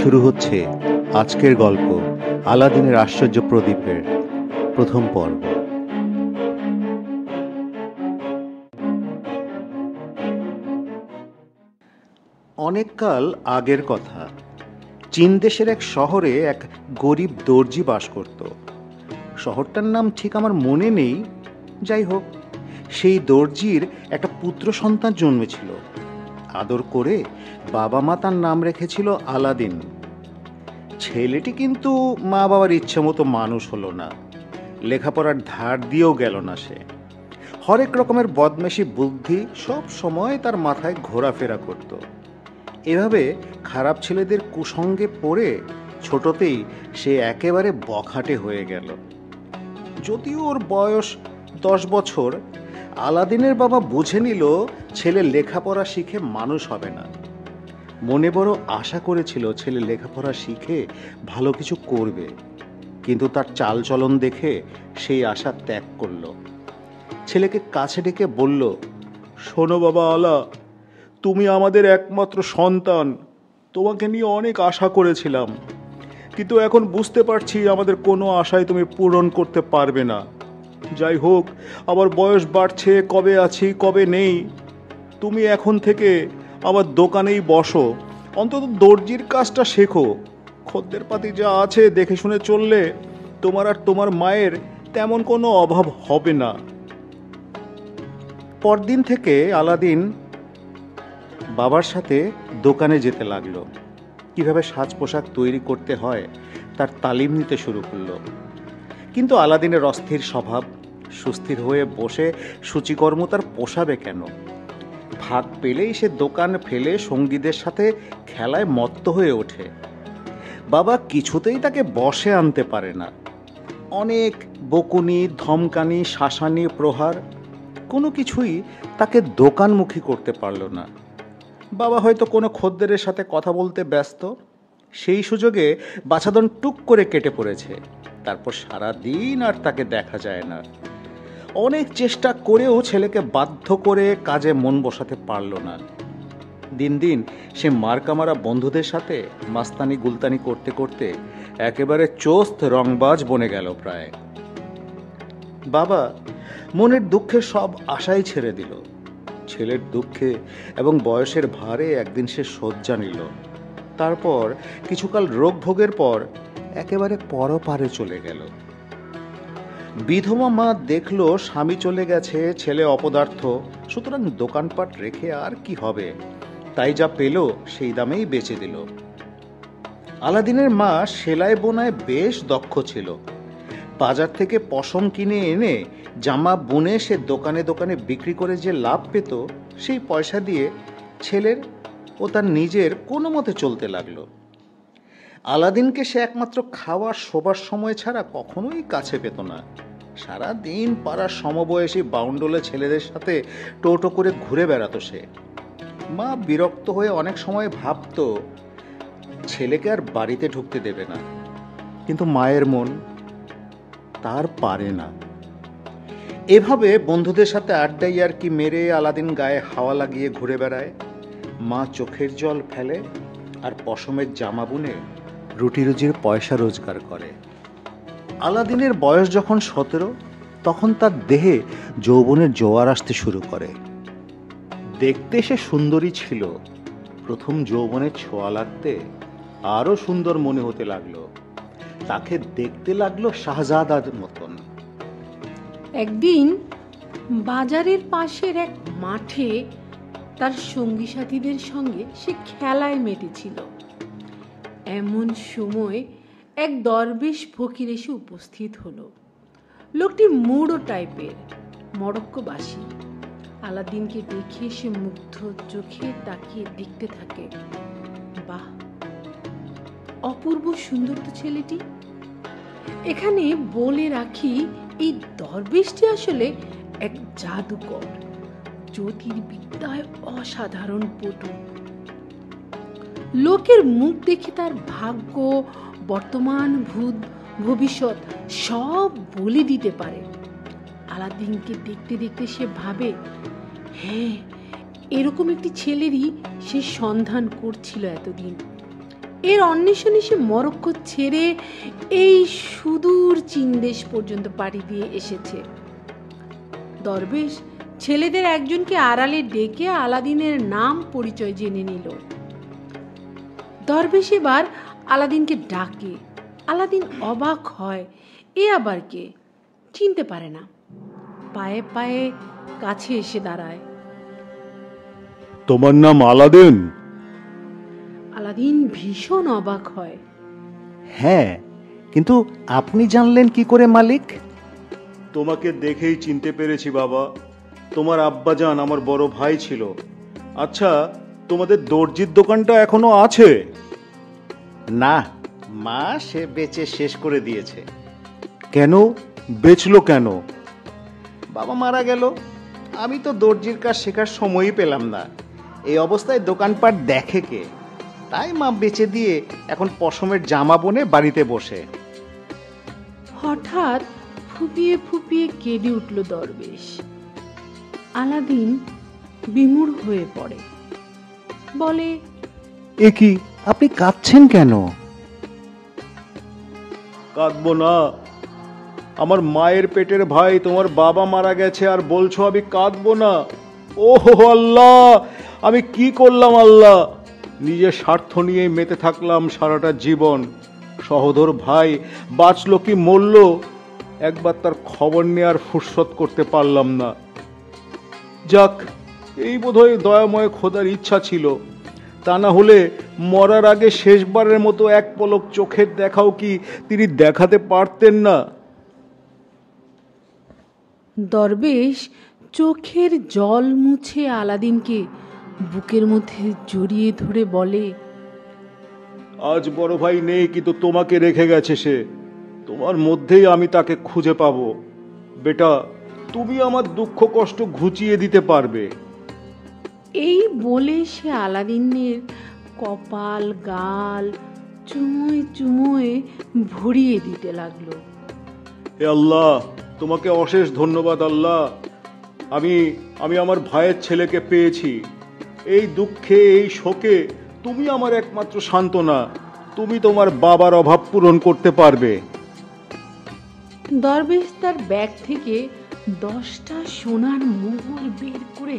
শুরু হচ্ছে আজকের গল্প আলাদিনের আশ্চর্য প্রদীপের প্রথম পর্ব। অনেককাল আগের কথা, চীন দেশের এক শহরে এক গরিব দর্জি বাস করত। শহরটার নাম ঠিক আমার মনে নেই। যাই হোক, সেই দর্জির একটা পুত্র সন্তান জন্মেছিল। আদর করে বাবা মা তার নাম রেখেছিল আলাদিন। ছেলেটি কিন্তু মা বাবার ইচ্ছে মতো মানুষ হলো না, লেখাপড়ার ধার দিয়েও গেল না। সে হরেক রকমের বদমাশি বুদ্ধি সব সময় তার মাথায় ঘোরাফেরা করত। এভাবে খারাপ ছেলেদের কুসঙ্গে পড়ে ছোটতেই সে একেবারে বখাটে হয়ে গেল। যদিও ওর বয়স 10 বছর, আলাদিনের বাবা বুঝে নিল ছেলে লেখাপড়া শিখে মানুষ হবে না। মনে বড় আশা করেছিল ছেলে লেখাপড়া শিখে ভালো কিছু করবে, কিন্তু তার চালচলন দেখে সেই আশা ত্যাগ করল। ছেলেকে কাছে ডেকে বলল, শোনো বাবা আলা, তুমি আমাদের একমাত্র সন্তান। তোমাকে নিয়ে অনেক আশা করেছিলাম, কিন্তু এখন বুঝতে পারছি আমাদের কোনো আশাই তুমি পূরণ করতে পারবে না। যাই হোক, আমার বয়স বাড়ছে, কবে আছি কবে নেই। তুমি এখন থেকে আমার দোকানেই বসো, অন্তত দর্জির কাজটা শেখো। খদ্দের পাতি যা আছে দেখে শুনে চললে তোমার আর তোমার মায়ের তেমন কোনো অভাব হবে না। পরদিন থেকে আলাদিন বাবার সাথে দোকানে যেতে লাগলো। কিভাবে সাজ পোশাক তৈরি করতে হয় তার তালিম নিতে শুরু করলো। কিন্তু আলাদিনের অস্থির স্বভাব, সুস্থির হয়ে বসে সূচিকর্ম তার পোষাবে কেন? ভাগ পেলেই সে দোকান ফেলে সঙ্গীদের সাথে খেলায় মত্ত হয়ে ওঠে। বাবা কিছুতেই তাকে বশে আনতে পারে না। অনেক বকুনি, ধমকানি, শাসানি, প্রহার, কোনো কিছুই তাকে দোকানমুখী করতে পারল না। বাবা হয়তো কোনো খদ্দেরের সাথে কথা বলতে ব্যস্ত, সেই সুযোগে বাছাধন টুক করে কেটে পড়েছে। তারপর সারা দিন আর তাকে দেখা যায় না। অনেক চেষ্টা করেও ছেলেকে বাধ্য করে কাজে মন বসাতে পারল না। দিন দিন সে মার্কামারা বন্ধুদের সাথে মাস্তানি গুলতানি করতে করতে একেবারে চোস্ত রংবাজ বনে গেল প্রায়। বাবা মনের দুঃখে সব আশাই ছেড়ে দিল। ছেলের দুঃখে এবং বয়সের ভারে একদিন সে শয্যা নিল। তারপর কিছুকাল রোগ ভোগের পর একেবারে পরপারে চলে গেল। বিধবা মা দেখল স্বামী চলে গেছে, ছেলে অপদার্থ, সুতরাং দোকানপাট রেখে আর কি হবে, তাই যা পেল সেই দামেই বেচে দিল। আলাদিনের মা সেলাই বোনায় বেশ দক্ষ ছিল। বাজার থেকে পশম কিনে এনে জামা বুনে সে দোকানে দোকানে বিক্রি করে যে লাভ পেত, সেই পয়সা দিয়ে ছেলের ও তার নিজের কোনো মতে চলতে লাগলো। আলাদিনকে সে একমাত্র খাওয়ার শোবার সময় ছাড়া কখনোই কাছে পেত না। সারা দিন পাড়ার সমবয়সী বাউন্ডলে ছেলেদের সাথে টোটো করে ঘুরে বেড়াতো সে। মা বিরক্ত হয়ে অনেক সময় ভাবত ছেলেকে আর বাড়িতে ঢুকতে দেবে না, কিন্তু মায়ের মন তার পারে না। এভাবে বন্ধুদের সাথে আড্ডাই আর কি মেরে আলাদিন গায়ে হাওয়া লাগিয়ে ঘুরে বেড়ায়। মা চোখের জল ফেলে আর পশমের জামা বুনে রুটি রুজির পয়সা রোজগার করে। আলাদিনের বয়স যখন 17, তখন তার দেহে যৌবনের জোয়ার আসতে শুরু করে। দেখতে সে সুন্দরী ছিল। প্রথম যৌবনের ছোঁয়া লাগতে আরো সুন্দর মনে হতে লাগলো। তাকে দেখতে লাগলো শাহজাদার মতন। একদিন বাজারের পাশের এক মাঠে তার সঙ্গী সাথীদের সঙ্গে সে খেলায় মেতেছিল। এমন সময় এক দরবেশ ফকির এসে উপস্থিত হলো। লোকটি মুড়ো টাইপের, মরক্কোবাসী। আলাদিনকে দেখে সে মুগ্ধ চোখে তাকিয়ে দেখতে থাকে। বাহ, অপূর্ব সুন্দর তো ছেলেটি। এখানে বলে রাখি, এই দরবেশটি আসলে এক জাদুকর, জ্যোতির্বিদ্যায় অসাধারণ পটু। লোকের মুখ দেখে তার ভাগ্য, বর্তমান, ভবিষ্যৎ সব বলে দিতে পারে। আলাদিনকে দেখতে দেখতে সে ভাবে, হ্যাঁ, এরকম একটি ছেলেরই সে সন্ধান করছিল এতদিন। এর অন্বেষণে সে মরক্কো ছেড়ে এই সুদূর চীন দেশ পর্যন্ত পাড়ি দিয়ে এসেছে। দরবেশ ছেলেদের একজনকে আড়ালে ডেকে আলাদিনের নাম পরিচয় জেনে নিল। দরবেশ এবার আলাদিনকে ডাকে। আলাদিন অবাক হয়, এ আবার কে? চিনতে পারে না। পায়ে পায়ে কাছে এসে দাঁড়ায়। তোমার নাম আলাদিন? আলাদিন ভীষণ অবাক হয়। হ্যাঁ, কিন্তু আপনি জানলেন কি করে মালিক? তোমাকে দেখেই চিনতে পেরেছি বাবা। তোমার আব্বাজান আমার বড় ভাই ছিল। আচ্ছা, তোমাদের দর্জির দোকানটা এখনো আছে? না, মা সে বেচে শেষ করে দিয়েছে। কেন বেচলো কেন? বাবা মারা গেল। আমি তো দর্জির কাজ শেখার সময়ই পেলাম না। এই অবস্থায় দোকানপাট দেখে কে? তাই মা বেচে দিয়ে এখন পশমের জামা বনে বাড়িতে বসে। হঠাৎ ফুপিয়ে ফুপিয়ে কেঁদে উঠল দরবেশ। আলাদিন বিমূঢ় হয়ে পড়ে, বলে, এ কি, আপনি কাঁদছেন কেন? কাঁদবো না? আমার মায়ের পেটের ভাই তোমার বাবা মারা গেছে আর বলছো আমি কাঁদবো না? ওহো আল্লাহ, আমি কি করলাম আল্লাহ? নিজের স্বার্থ নিয়েই মেতে থাকলাম সারাটা জীবন। সহোদর ভাই বাঁচলো কি মরল, একবার তার খবর নেওয়ার ফুরসত করতে পারলাম না। যাক, এই বোধহয় দয়াময় খোদার ইচ্ছা ছিল। তা না হলে মরার আগে শেষবারের মতো এক পলক চোখের দেখাও কি তিনি দেখাতে পারতেন না? দরবেশ চোখের জল মুছে আলাদিনকে বুকের মধ্যে জড়িয়ে ধরে বলে, আজ বড় ভাই নেই, কিন্তু তোমাকে রেখে গেছে সে। তোমার মধ্যেই আমি তাকে খুঁজে পাবো। বেটা, তুমি আমার দুঃখ কষ্ট ঘুচিয়ে দিতে পারবে। এই বলে সে আলাদিনের কপাল গাল চুমোয় চুমোয় ভরিয়ে দিতে লাগলো। হে আল্লাহ, তোমাকে অশেষ ধন্যবাদ আল্লাহ। আমি আমার ভাইয়ের ছেলেকে পেয়েছি। এই দুঃখে, এই শোকে তুমি আমার একমাত্র সান্ত্বনা। তুমি তোমার বাবার অভাব পূরণ করতে পারবে। দরবেশ তার ব্যাগ থেকে 10টা সোনার মোহর বের করে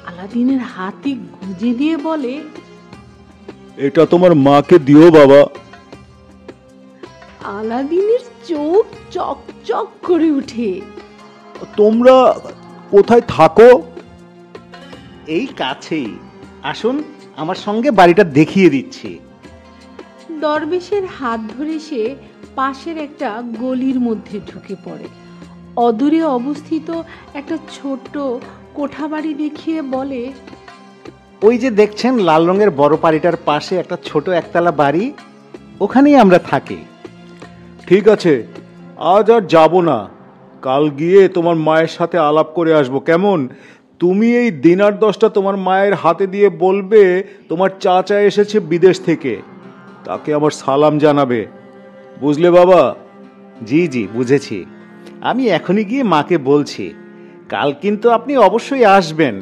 আলাদিনের হাতে গুঁজে দিয়ে বলে, এটা তোমার মাকে দিও বাবা। আলাদিনের চোখ চকচক করে উঠে। তোমরা কোথায় থাকো? এই কাছেই, আসুন আমার সঙ্গে বাড়িটা দেখিয়ে দিচ্ছি। দরবেশের হাত ধরে সে পাশের একটা গলির মধ্যে ঢুকে পড়ে। অদূরে অবস্থিত একটা ছোট্ট কোঠাবাড়ি দেখিয়ে বলে, ওই যে দেখছেন লাল রঙের বড় বাড়িটার পাশে একটা ছোট একতলা বাড়ি, ওখানেই আমরা থাকি। ঠিক আছে, আজ আর যাব না। কাল গিয়ে তোমার মায়ের সাথে আলাপ করে আসবো, কেমন? তুমি এই দিনার 10টা তোমার মায়ের হাতে দিয়ে বলবে তোমার চাচা এসেছে বিদেশ থেকে, তাকে আমার সালাম জানাবে। বুঝলে বাবা? জি জি, বুঝেছি। আমি এখনই গিয়ে মাকে বলছি। কাল কিন্তু আপনি অবশ্যই আসবেন।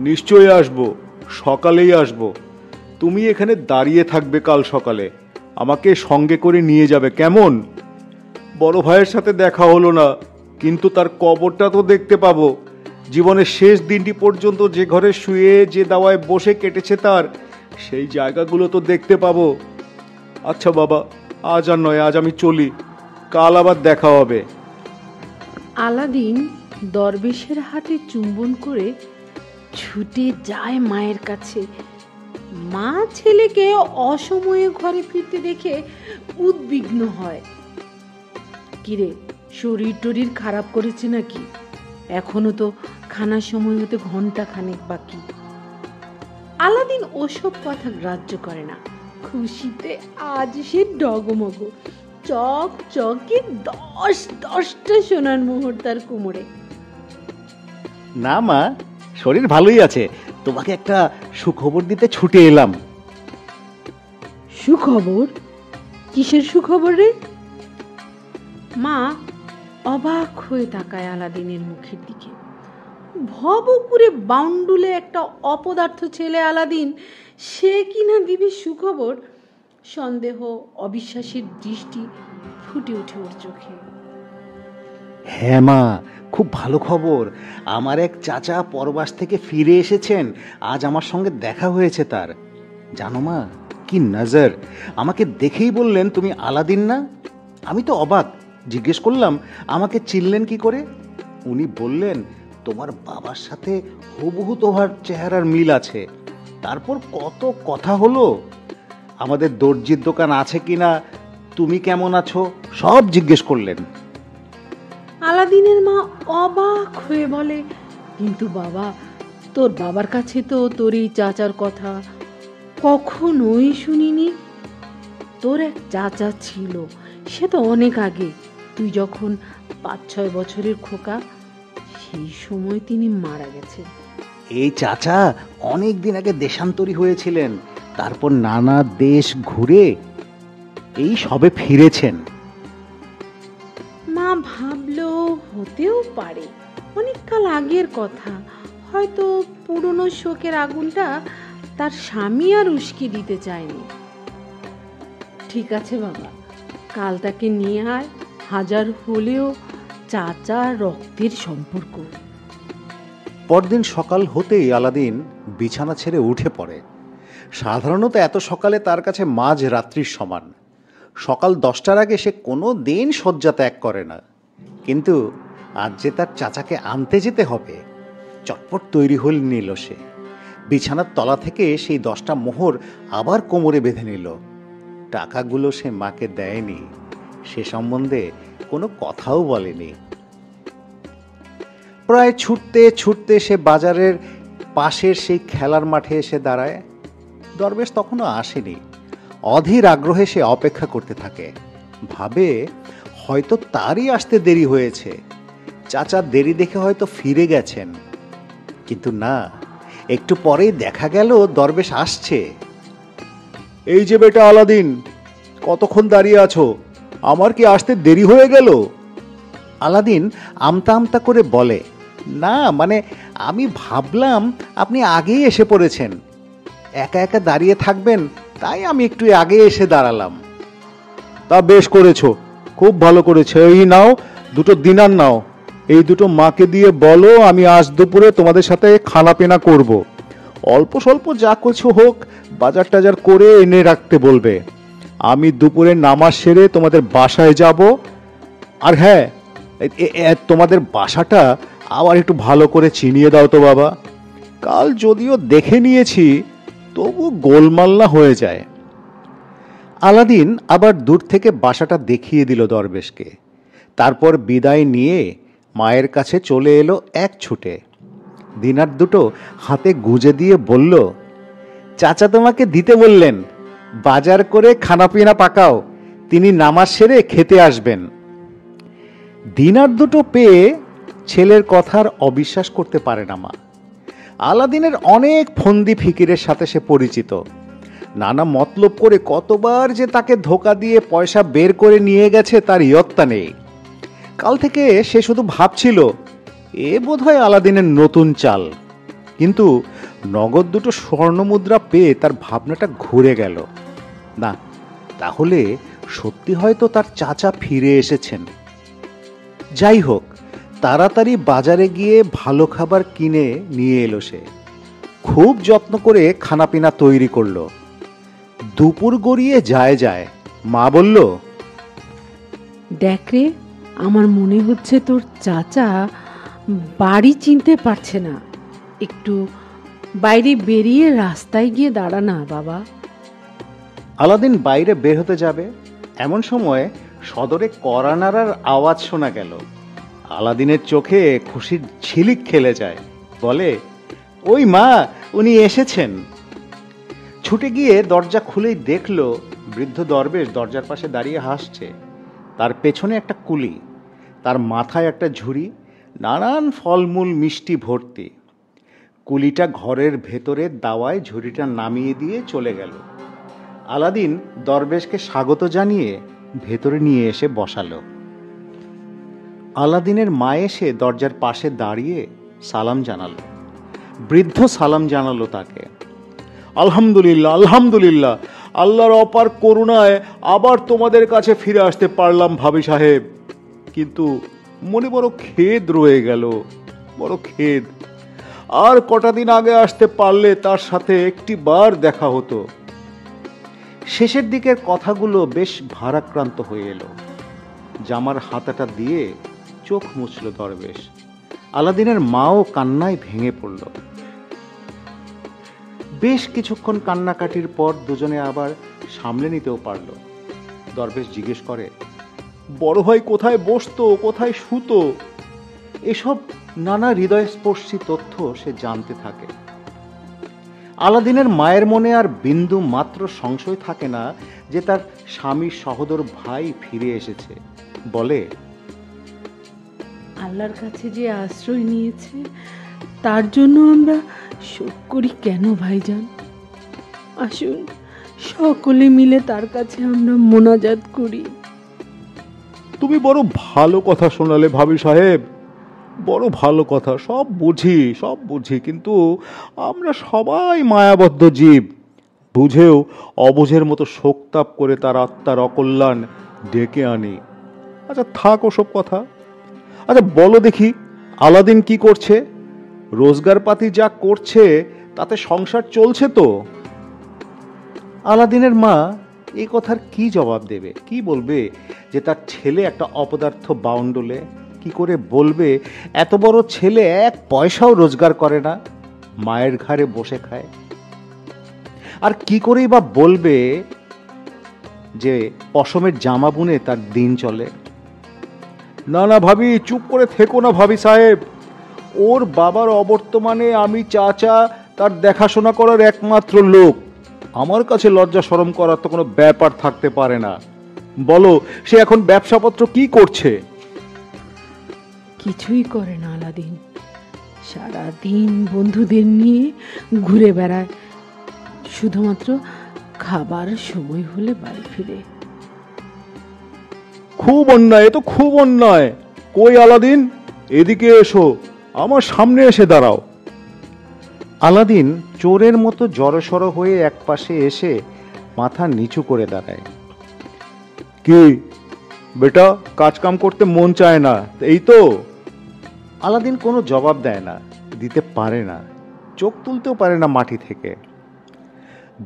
নিশ্চয়ই আসবো, সকালেই আসবো। তুমি এখানে দাঁড়িয়ে থাকবে কাল সকালে, আমাকে সঙ্গে করে নিয়ে যাবে, কেমন? বড় ভাইয়ের সাথে দেখা হলো না, কিন্তু তার কবরটা তো দেখতে পাবো। জীবনের শেষ দিনটি পর্যন্ত যে ঘরে শুয়ে যে দাওয়ায় বসে কেটেছে তার, সেই জায়গাগুলো তো দেখতে পাবো। আচ্ছা বাবা, আজ আর নয়, আজ আমি চলি, কাল আবার দেখা হবে। আলাদিন দরবেশের হাতে চুম্বন করে ছুটে যায় মায়ের কাছে। মা ছেলেকে অসময়ে ঘরে ফিরতে দেখে উদ্বিগ্ন হয়। কিরে, শরীর টরীর খারাপ করেছে নাকি? এখনো তো খানার সময় হতে ঘন্টা খানেক বাকি। আলাদিন ওসব কথা গ্রাহ্য করে না। খুশিতে আজ সে ডগমগ। চক চকে 10টা সোনার মোহর তার কোমরে। না মা, শরীর ভালোই আছে। তোমাকে একটা সুখবর দিতে ছুটে এলাম। সুখবর? কিসের সুখবর রে? মা অবাক হয়ে তাকায় আলাদিনের মুখের দিকে। ভবপুরে বাউন্ডুলে একটা অপদার্থ ছেলে আলাদিন, সে কিনা দিবে সুখবর। সন্দেহ, অবিশ্বাসের দৃষ্টি ফুটে ওঠে ওর চোখে। হ্যাঁ মা, খুব ভালো খবর। আমার এক চাচা পরবাস থেকে ফিরে এসেছেন, আজ আমার সঙ্গে দেখা হয়েছে তার। জানো মা, কি নজর! আমাকে দেখেই বললেন, তুমি আলাদিন না? আমি তো অবাক, জিজ্ঞেস করলাম আমাকে চিনলেন কি করে। উনি বললেন, তোমার বাবার সাথে হুবহু তোমার চেহারার মিল আছে। তারপর কত কথা হলো, আমাদের দর্জির দোকান আছে কিনা, তুমি কেমন আছো, সব জিজ্ঞেস করলেন। আলাদিনের মা অবাক হয়ে বলে, কিন্তু বাবা, তোর বাবার কাছে তো তোর এই চাচার কথা কখনোই শুনিনি। তোর এক চাচা ছিল, সে তো অনেক আগে, তুই যখন 5-6 বছরের খোকা, সেই সময় তিনি মারা গেছেন। এই চাচা অনেক দিন আগে দেশান্তরী হয়েছিলেন, তারপর নানা দেশ ঘুরে এই সবে ফিরেছেন। মা ভাবলো হতেও পারে, অনেককাল আগের কথা, হয়তো পুরনো শোকের আগুনটা তার স্বামী আর উস্কে দিতে চায়নি। ঠিক আছে বাবা, কাল তাকে নিয়ে আয়, হাজার হলেও চাচা রক্তের সম্পর্ক। পরদিন সকাল হতেই আলাদিন বিছানা ছেড়ে উঠে পড়ে। সাধারণত এত সকালে তার কাছে মাঝ রাত্রির সমান। সকাল 10টার আগে সে কোনো দিন শয্যা ত্যাগ করে না, কিন্তু আজ যে তার চাচাকে আনতে যেতে হবে, চটপট তৈরি হয়ে নিল সে। বিছানার তলা থেকে সেই 10টা মোহর আবার কোমরে বেঁধে নিল। টাকাগুলো সে মাকে দেয়নি, সে সম্বন্ধে কোনো কথাও বলেনি। প্রায় ছুটতে ছুটতে সে বাজারের পাশের সেই খেলার মাঠে এসে দাঁড়ায়। দরবেশ তখনও আসেনি। অধীর আগ্রহে সে অপেক্ষা করতে থাকে, ভাবে হয়তো তারই আসতে দেরি হয়েছে, চাচা দেরি দেখে হয়তো ফিরে গেছেন। কিন্তু না, একটু পরেই দেখা গেল দরবেশ আসছে। এই যে বেটা আলাদিন, কতক্ষণ দাঁড়িয়ে আছো? আমার কি আসতে দেরি হয়ে গেল? আলাদিন আমতা আমতা করে বলে, না মানে আমি ভাবলাম আপনি আগেই এসে পড়েছেন, একা একা দাঁড়িয়ে থাকবেন, তাই আমি একটু আগে এসে দাঁড়ালাম। তা বেশ করেছো, খুব ভালো করেছো। এই নাও, দুটো দিনার নাও, এই দুটো মাকে দিয়ে বলো আমি আজ দুপুরে তোমাদের সাথে খানা পেনা করব। অল্প স্বল্প যা কিছু হোক বাজার টাজার করে এনে রাখতে বলবে। আমি দুপুরে নামাজ সেরে তোমাদের বাসায় যাব। আর হ্যাঁ, তোমাদের বাসাটা আবার একটু ভালো করে চিনিয়ে দাও তো বাবা, কাল যদিও দেখে নিয়েছি তবু গোলমাল না হয়ে যায়। আলাদিন আবার দূর থেকে বাসাটা দেখিয়ে দিল দরবেশকে। তারপর বিদায় নিয়ে মায়ের কাছে চলে এলো এক ছুটে। দিনার দুটো হাতে গুজে দিয়ে বলল, চাচা তোমাকে দিতে বললেন, বাজার করে খানাপিনা পাকাও, তিনি নামাজ সেরে খেতে আসবেন। দিনার দুটো পেয়ে ছেলের কথার অবিশ্বাস করতে পারে না মা। আলাদিনের অনেক ফন্দি ফিকিরের সাথে সে পরিচিত। নানা মতলব করে কতবার যে তাকে ধোকা দিয়ে পয়সা বের করে নিয়ে গেছে তার ইয়ত্তা নেই। কাল থেকে সে শুধু ভাবছিল এ বোধহয় আলাদিনের নতুন চাল। কিন্তু নগদ দুটো স্বর্ণমুদ্রা পেয়ে তার ভাবনাটা ঘুরে গেল। না, তাহলে সত্যি হয়তো তার চাচা ফিরে এসেছেন। যাই হোক, তাড়াতাড়ি বাজারে গিয়ে ভালো খাবার কিনে নিয়ে এলো সে। খুব যত্ন করে খানাপিনা তৈরি করলো। দুপুর গড়িয়ে যায়, মা বলল, দেখ রে, আমার মনে হচ্ছে তোর চাচা বাড়ি চিনতে পারছে না, একটু বাইরে বেরিয়ে রাস্তায় গিয়ে দাঁড়া না বাবা। আলাদিন বাইরে বের হতে যাবে, এমন সময় সদরে কড়া নাড়ার আওয়াজ শোনা গেল। আলাদিনের চোখে খুশির ঝিলিক খেলে যায়, বলে, ওই মা, উনি এসেছেন। ছুটে গিয়ে দরজা খুলেই দেখল বৃদ্ধ দরবেশ দরজার পাশে দাঁড়িয়ে হাসছে। তার পেছনে একটা কুলি, তার মাথায় একটা ঝুড়ি, নানান ফলমূল মিষ্টি ভর্তি। কুলিটা ঘরের ভেতরে দাওয়ায় ঝুড়িটা নামিয়ে দিয়ে চলে গেল। আলাদিন দরবেশকে স্বাগত জানিয়ে ভেতরে নিয়ে এসে বসালো। আলাদিনের মা এসে দরজার পাশে দাঁড়িয়ে সালাম জানালো। বৃদ্ধ সালাম জানালো তাকে। আলহামদুলিল্লাহ, আলহামদুলিল্লাহ, আল্লাহর অপার করুণায় আবার তোমাদের কাছে ফিরে আসতে পারলাম ভাবি সাহেব, কিন্তু মনে বড় খেদ রয়ে গেল, বড় খেদ। আর কটা দিন আগে আসতে পারলে তার সাথে একটি বার দেখা হতো। শেষের দিকের কথাগুলো বেশ ভারাক্রান্ত হয়ে এলো। জামার হাতাটা দিয়ে চোখ মুছল দরবেশ। আলাদিনের মাও কান্নায় ভেঙে পড়ল। বেশ কিছুক্ষণ কান্নাকাটির পর দুজনে আবার সামলে নিতেও পারল। দরবেশ জিজ্ঞেস করে, বড় ভাই কোথায় বসতো, কোথায় শুতো? এসব নানা হৃদয়স্পর্শী তথ্য সে জানতে থাকে। আলাদিনের মায়ের মনে আর বিন্দু মাত্র সংশয় থাকে না যে তার স্বামীর সহোদর ভাই ফিরে এসেছে। বলে, আল্লাহর কাছে যে আশ্রয় নিয়েছে তার জন্য আমরা শোক করি কেন ভাইজান? আসুন সকলে মিলে তার কাছে আমরা মোনাজাত করি। তুমি বড় ভালো কথা শোনালে ভাবি সাহেব, বড় ভালো কথা। সব বুঝি, কিন্তু আমরা সবাই মায়াবদ্ধ জীব, বুঝেও অবুঝের মতো শোকতাপ করে তার আত্মার অকল্যাণ ডেকে আনি। আচ্ছা থাক ওসব কথা। আচ্ছা বলো দেখি, আলাদিন কি করছে? রোজগারপাতি যা করছে তাতে সংসার চলছে তো? আলাদিনের মা এই কথার কি জবাব দেবে? কি বলবে যে তার ছেলে একটা অপদার্থ বাউন্ডলে? কি করে বলবে এত বড় ছেলে এক পয়সাও রোজগার করে না, মায়ের ঘাড়ে বসে খায়? আর কি করেই বা বলবে যে পশমের জামা বুনে তার দিন চলে? না না ভাবি, চুপ করে থেকো না ভাবি সাহেব। ওর বাবার অবর্তমানে আমি চাচা, তার দেখাশোনা করার একমাত্র লোক। আমার কাছে লজ্জা শরম করার তো কোনো ব্যাপার থাকতে পারে না। বলো, সে এখন ব্যবসাপত্র কি করছে? কিছুই করে না আলাদিন, সারাদিন বন্ধুদের নিয়ে ঘুরে বেড়ায়, শুধুমাত্র খাবার সময় হলে বাড়ি ফিরে। খুব অন্যায়, এ তো খুব অন্যায়। কই আলাদিন, এদিকে এসো, আমার সামনে এসে দাঁড়াও। আলাদিন চোরের মতো জড়সড় হয়ে একপাশে এসে মাথা নিচু করে দাঁড়ায়। কি বেটা, কাজকাম করতে মন চায় না, এই তো? আলাদিন কোনো জবাব দেয় না, দিতে পারে না, চোখ তুলতেও পারে না মাটি থেকে।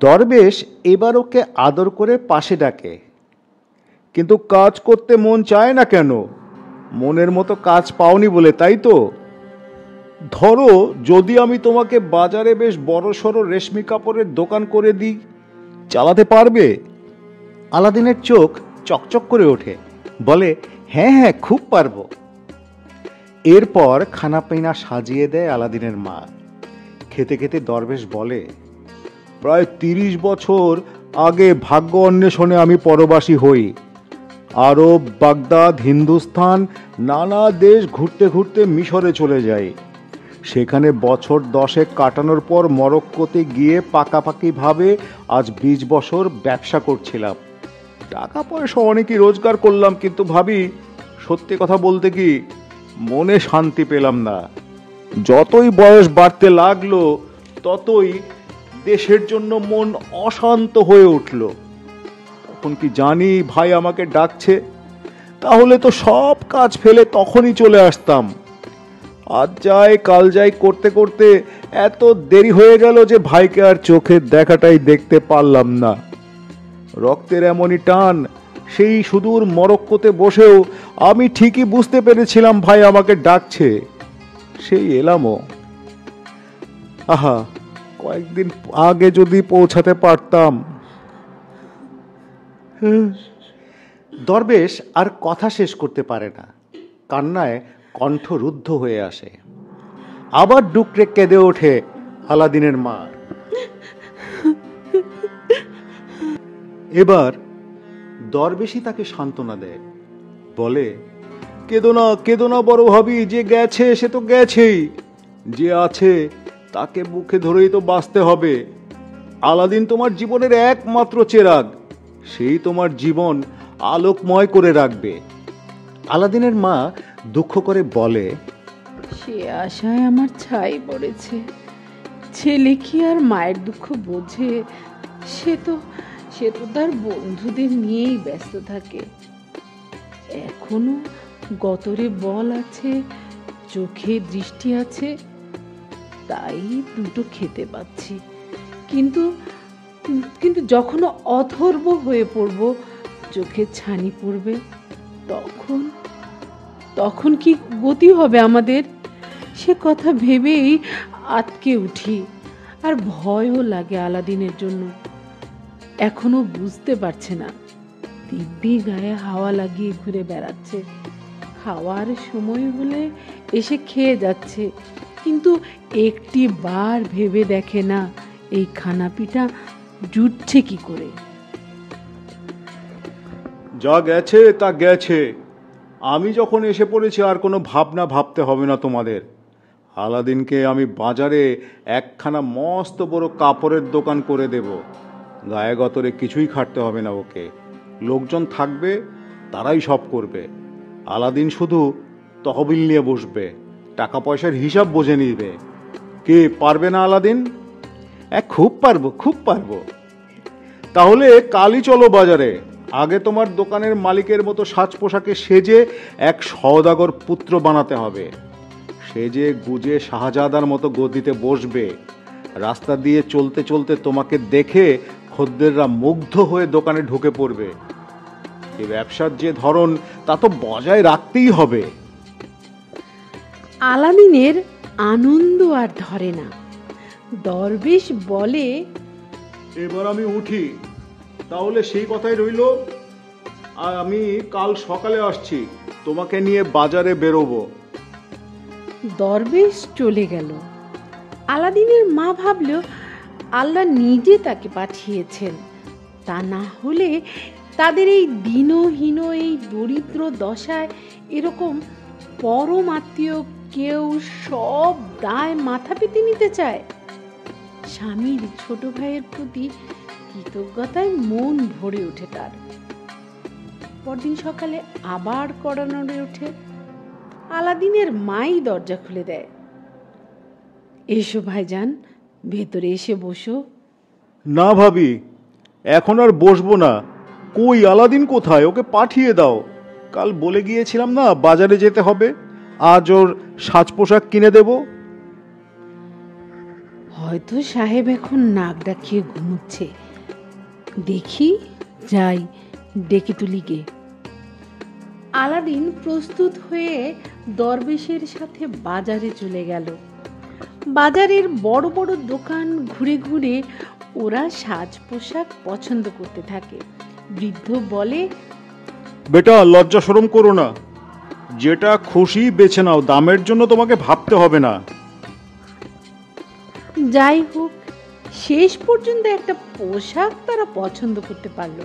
দরবেশ এবার ওকে আদর করে পাশে ডাকে, কিন্তু কাজ করতে মন চায় না কেন? মনের মতো কাজ পাওনি বলে, তাই তো? ধরো যদি আমি তোমাকে বাজারে বেশ বড়সড় রেশমি কাপড়ের দোকান করে দিই, চালাতে পারবে? আলাদিনের চোখ চকচক করে ওঠে, বলে, হ্যাঁ হ্যাঁ, খুব পারবো। এরপর খানাপিনা সাজিয়ে দেয় আলাদিনের মা। খেতে খেতে দরবেশ বলে, প্রায় 30 বছর আগে ভাগ্য অন্বেষণে আমি পরবাসী হই। আরব, বাগদাদ, হিন্দুস্তান, নানা দেশ ঘুরতে ঘুরতে মিশরে চলে যাই। সেখানে বছর 10 কাটানোর পর মরক্কোতে গিয়ে পাকাপাকিভাবে আজ 20 বছর ব্যবসা করছিলাম। টাকা পয়সা অনেকই রোজগার করলাম, কিন্তু ভাবি, সত্যি কথা বলতে কি, মনে শান্তি পেলাম না। যতই বয়স বাড়তে লাগলো ততই দেশের জন্য মন অশান্ত হয়ে উঠল। তখন কি জানি ভাই আমাকে ডাকছে, তাহলে তো সব কাজ ফেলে তখনই চলে আসতাম। আজ যাই কাল যাই করতে করতে এত দেরি হয়ে গেল যে ভাইকে আর চোখের দেখাটাই দেখতে পারলাম না। রক্তের এমনই টান, সেই সুদূর মরক্কোতে বসেও আমি ঠিকই বুঝতে পেরেছিলাম ভাই আমাকে ডাকছে, সেই এলামও। আহা, কয়েকদিন আগে যদি পৌঁছাতে পারতাম। দরবেশ আর কথা শেষ করতে পারে না, কান্নায় কণ্ঠ রুদ্ধ হয়ে আসে। আবার ডুকরে কেঁদে ওঠে আলাদিনের মা। এবার দরবেশই তাকে সান্ত্বনা দেয়, বলে, কেঁদো না বড় ভাবি, যে গেছে সে তো গেছেই, যে আছে তাকে বুকে ধরেই তো বাঁচতে হবে। আলাদিন তোমার জীবনের একমাত্র চেরাগ, সেই তোমার জীবন আলোকময় করে রাখবে। আলাদিনের মা দুঃখ করে বলে, সে আশায় আমার ছাই পড়েছে। ছেলে কি আর মায়ের দুঃখ বোঝে? সে তো তার বন্ধুদের নিয়েই ব্যস্ত থাকে। এখনো গতরে বল আছে, চোখে দৃষ্টি আছে, তাই দুটো খেতে পাচ্ছি। কিন্তু কিন্তু যখন অথর্ব হয়ে পড়ব, চোখে ছানি পড়বে, তখন তখন কি গতি হবে আমাদের? সে কথা ভেবেই আতকে উঠি, আর ভয়ও লাগে আলাদিনের জন্য। এখনো বুঝতে পারছে না, দিব্যি গায়ে হাওয়া লাগিয়ে ঘুরে বেড়াচ্ছে। খাওয়ার সময় হলে এসে খেয়ে যাচ্ছে, কিন্তু একটি বার ভেবে দেখে না এই খানাপিটা জুটছে কি করে। যা গেছে তা গেছে। আমি যখন এসে পড়েছি আর কোনো ভাবনা ভাবতে হবে না তোমাদের। আলাদিনকে আমি বাজারে একখানা মস্ত বড় কাপড়ের দোকান করে দেব। গায়ে গতরে কিছুই খাটতে হবে না ওকে। লোকজন থাকবে, তারাই সব করবে। আলাদিন শুধু তহবিল নিয়ে বসবে, টাকা পয়সার হিসাব বুঝে নিবে। কে পারবে না আলাদিন? খুব পারবো, খুব পারবো। তাহলে কালই চলো বাজারে। আগে তোমার দোকানের মালিকের মতো সাজ পোশাকে সেজে এক সওদাগর পুত্র বানাতে হবে। সেজে গুজে শাহজাদার মতো গদিতে বসবে। রাস্তা দিয়ে চলতে চলতে তোমাকে দেখে খদ্দেররা মুগ্ধ হয়ে দোকানে ঢুকে পড়বে। এই ব্যবসার যে ধরন, তা তো বজায় রাখতেই হবে। আলাদিনের আনন্দ আর ধরে না। দরবেশ বলে, এবার আমি উঠি। তাহলে সেই কথাই রইল। আর আমি কাল সকালে আসছি, তোমাকে নিয়ে বাজারে বেরোবো। দরবেশ চলে গেল। আলাদিনের মা ভাবল আল্লাহ নিজে তাকে পাঠিয়েছেন, তা না হলে তাদের এই দীনহীন, এই দরিদ্র দশায় এরকম পরম আত্মীয় কেউ সব দায় মাথা পেতে নিতে চায়। স্বামীর ছোট ভাইয়ের প্রতি কৃতজ্ঞতায় মন ভরে ওঠে তার। পরদিন সকালে আবার কড়া নড়ে ওঠে। আলাদিনের মাই দরজা খুলে দেয়। এসো ভাইজান, ভেতরে এসে বসো। না ভাবি, এখন আর বসবো না। কই আলাদিন কোথায়? ওকে পাঠিয়ে দাও। কাল বলে গিয়েছিলাম না বাজারে যেতে হবে, আজ ওর সাজ পোশাক কিনে দেব। হয়তো সাহেব এখন নাক ডাকিয়ে ঘুমোচ্ছে। দেখি, যাই ডেকে তুলি গে। আলাদিন প্রস্তুত হয়ে দরবেশের সাথে বাজারে চলে গেল। বাজারের বড় বড় দোকান ঘুরে ঘুরে ওরা সাজ পোশাক পছন্দ করতে থাকে। বৃদ্ধ বলে, বেটা, লজ্জা শরম করো না। যেটা খুশি বেছে নাও, দামের জন্য তোমাকে ভাবতে হবে না। যাই হোক, শেষ পর্যন্ত একটা পোশাক তারা পছন্দ করতে পারল।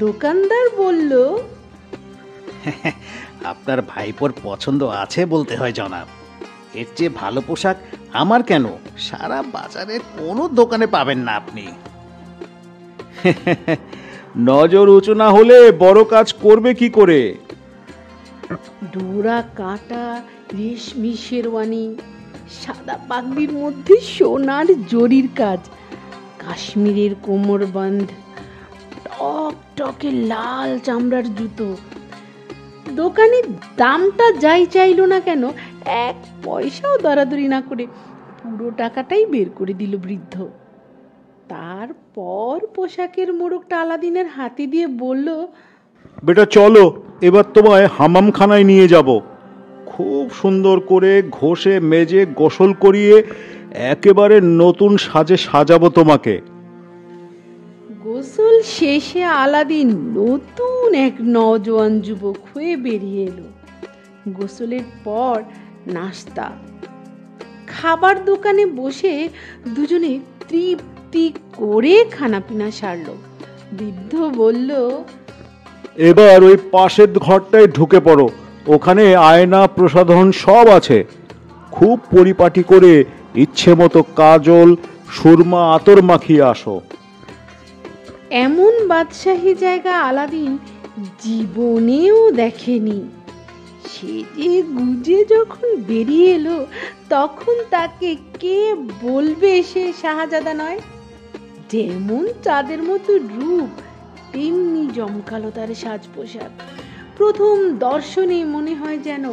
দোকানদার বলল, আপনার ভাইপোর পছন্দ আছে বলতে হয় জনাব। এর চেয়ে ভালো পোশাক আমার কেন, সারা বাজারের কোনো দোকানে পাবেন না আপনি। নজর উঁচু না হলে বড় কাজ করবে কি করে? ডোরা কাটা রেশমি শেরওয়ানি, সাদা পাগড়ির মধ্যে সোনার জরির কাজ, কাশ্মীরের কোমরবন্ধ, টক টকে লাল চামড়ার জুতো। দোকানে দামটা যাই চাইলো না কেন, এক পয়সাও দরাদরি না করে পুরো টাকাটাই বের করে দিল বৃদ্ধ। তারপর পোশাকের মোড়কটা আলাদিনের হাতে দিয়ে বলল, বেটা চলো, এবার তোমায় হামামখানায় নিয়ে যাব। খুব সুন্দর করে ঘষে মেজে গোসল করিয়ে একেবারে নতুন সাজে সাজাবো তোমাকে। গোসল শেষে আলাদিন নতুন এক নওজোয়ান যুবক হয়ে বেরিয়ে এলো। গোসলের পর নাস্তা, খাবার দোকানে বসে দুজনে তৃপ্তি করে খানাপিনা সারল। বৃদ্ধ বলল, এবার ওই পাশের ঘরটায় ঢুকে পড়ো। ওখানে আয়না প্রসাধন সব আছে। খুব পরিপাটি করে ইচ্ছে মতো কাজল সুরমা আতর মাখিয়ে আসো। এমন বাদশাহী জায়গা আলাদিন জীবনেও দেখেনি। সেজে গুজে যখন বেরিয়ে এলো, তখন তাকে কে বলবে সে শাহজাদা নয়? যেমন চাঁদের মতো রূপ, তেমনি জমকালো তার সাজ পোশাক। প্রথম দর্শনে মনে হয় যেন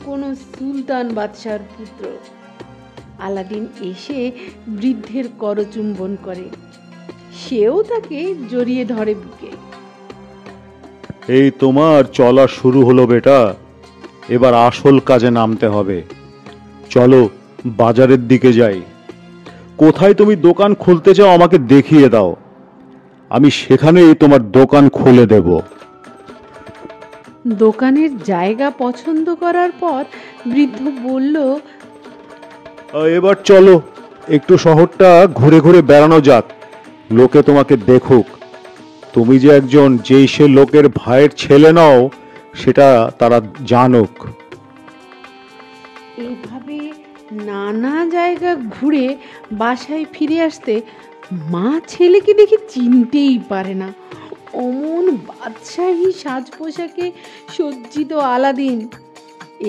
কোনো সুলতান বাদশার পুত্র। আলাদিন এসে বৃদ্ধের করচুম্বন করে, সেও তাকে জড়িয়ে ধরে বুকে। এই তোমার চলা শুরু হলো বেটা, এবার আসল কাজে নামতে হবে। চলো বাজারের দিকে যাই। কোথায় তুমি দোকান খুলতে চাও আমাকে দেখিয়ে দাও, আমি সেখানেই তোমার দোকান খুলে দেব। দোকানের জায়গা পছন্দ করার পর বৃদ্ধ বলল, এবার চলো একটু শহরটা ঘুরে ঘুরে বেড়ানো যাক, লোকে তোমাকে দেখুক। তুমি যে একজন যেই সে লোকের ভাইয়ের ছেলে নও সেটা তারা জানুক। এইভাবে নানা জায়গা ঘুরে বাসায় ফিরে আসতে মা ছেলেকে দেখে চিনতেই পারে না। অমন বাদশাহী সাজ পোশাকে সজ্জিত আলাদিন।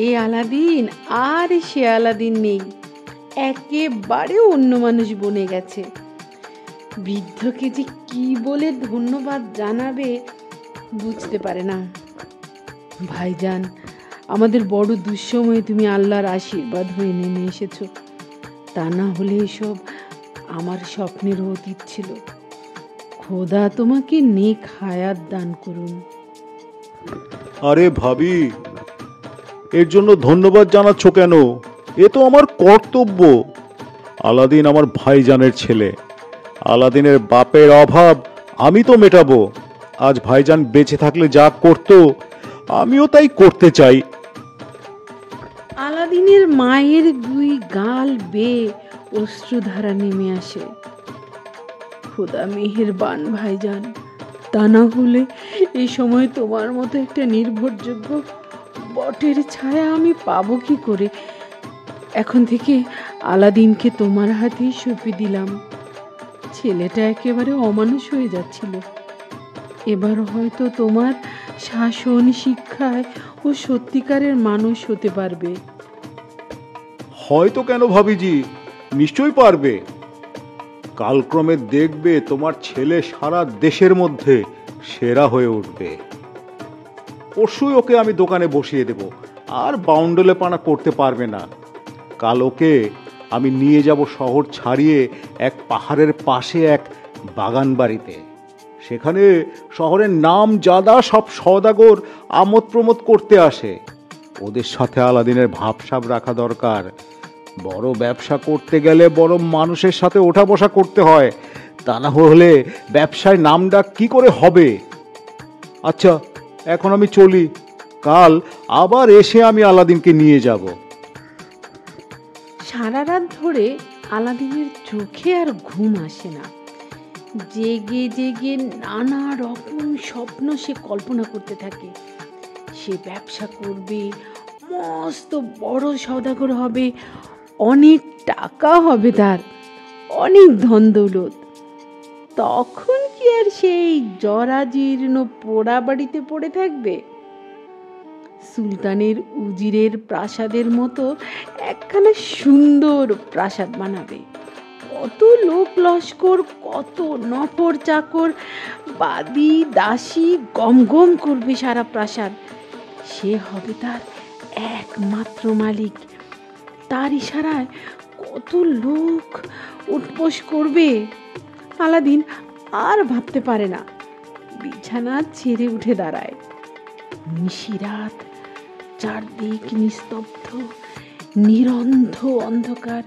এ আলাদিন আর সে আলাদিন নেই, একেবারে অন্য মানুষ বনে গেছে। বৃদ্ধকে যে কি বলে ধন্যবাদ জানাবে বুঝতে পারে না। ভাইজান, আমাদের বড় দুঃসময়ে তুমি আল্লাহর আশীর্বাদ হয়ে নেমে এসেছো, তা না হলে এসব আমার স্বপ্নের অতীত ছিল। খোদা তোমাকে নেক হায়াত দান করুন। আরে ভাবি, এর জন্য ধন্যবাদ জানাচ্ছ কেন? এ তো আমার কর্তব্য। আলাদিন আমার ভাইজানের ছেলে, আলাদিনের বাপের অভাব আমি তো মেটাবো। আজ ভাইজান বেঁচে থাকলে যা করতো আমিও তাই করতে চাই। আলাদিনের মায়ের দুই গাল বেয়ে অশ্রুধারা নেমে আসে। খোদা মেহেরবান ভাইজান, তা না হলে এই সময় তোমার মতো একটা নির্ভরযোগ্য বটের ছায়া আমি পাবো কি করে? এখন থেকে আলাদিনকে তোমার হাতেই সঁপে দিলাম। ছেলেটা একেবারে অমানুষ হয়ে যাচ্ছিল, এবার হয়তো তোমার শাসন শিক্ষায় ও সত্যিকারের মানুষ হতে পারবে। হয়তো কেন ভাবিজি, নিশ্চয়ই পারবে। কালক্রমে দেখবে তোমার ছেলে সারা দেশের মধ্যে সেরা হয়ে উঠবে। পরশুই ওকে আমি দোকানে বসিয়ে দেব, আর বাউন্ডলে পানা করতে পারবে না। কাল ওকে আমি নিয়ে যাব শহর ছাড়িয়ে এক পাহাড়ের পাশে এক বাগান বাড়িতে। সেখানে শহরের নাম জাদা সব সওদাগর আমোদ প্রমোদ করতে আসে। ওদের সাথে আলাদিনের ভাবসাব রাখা দরকার। বড় ব্যবসা করতে গেলে বড় মানুষের সাথে ওঠা বসা করতে হয়, তা না হলে ব্যবসায় নামডাক কি করে হবে? আচ্ছা, এখন আমি চলি, কাল আবার এসে আমি আলাদিনকে নিয়ে যাব। সারা রাত ধরে আলাদিনের চোখে আর ঘুম আসে না। জেগে জেগে নানা রকম স্বপ্ন সে কল্পনা করতে থাকে। সে ব্যবসা করবে, মস্ত বড় সওদাগর হবে, অনেক টাকা হবে তার, অনেক ধন দৌলত। তখন কি আর সেই জরাজীর্ণ পোড়া বাড়িতে পড়ে থাকবে? সুলতানের উজিরের প্রাসাদের মতো একখানা সুন্দর প্রাসাদ বানাবে। কত লোক লস্কর, কত নফর চাকর, বাদি দাসী গম গম করবে সারা প্রাসাদ। সে হবে তার একমাত্র মালিক। তার ইশারায় কত লোক উঠবোস করবে। আলাদিন আর ভাবতে পারে না, বিছানা ছেড়ে উঠে দাঁড়ায়। নিশিরাত, চারদিক নিস্তব্ধ, নিরন্ধ অন্ধকার।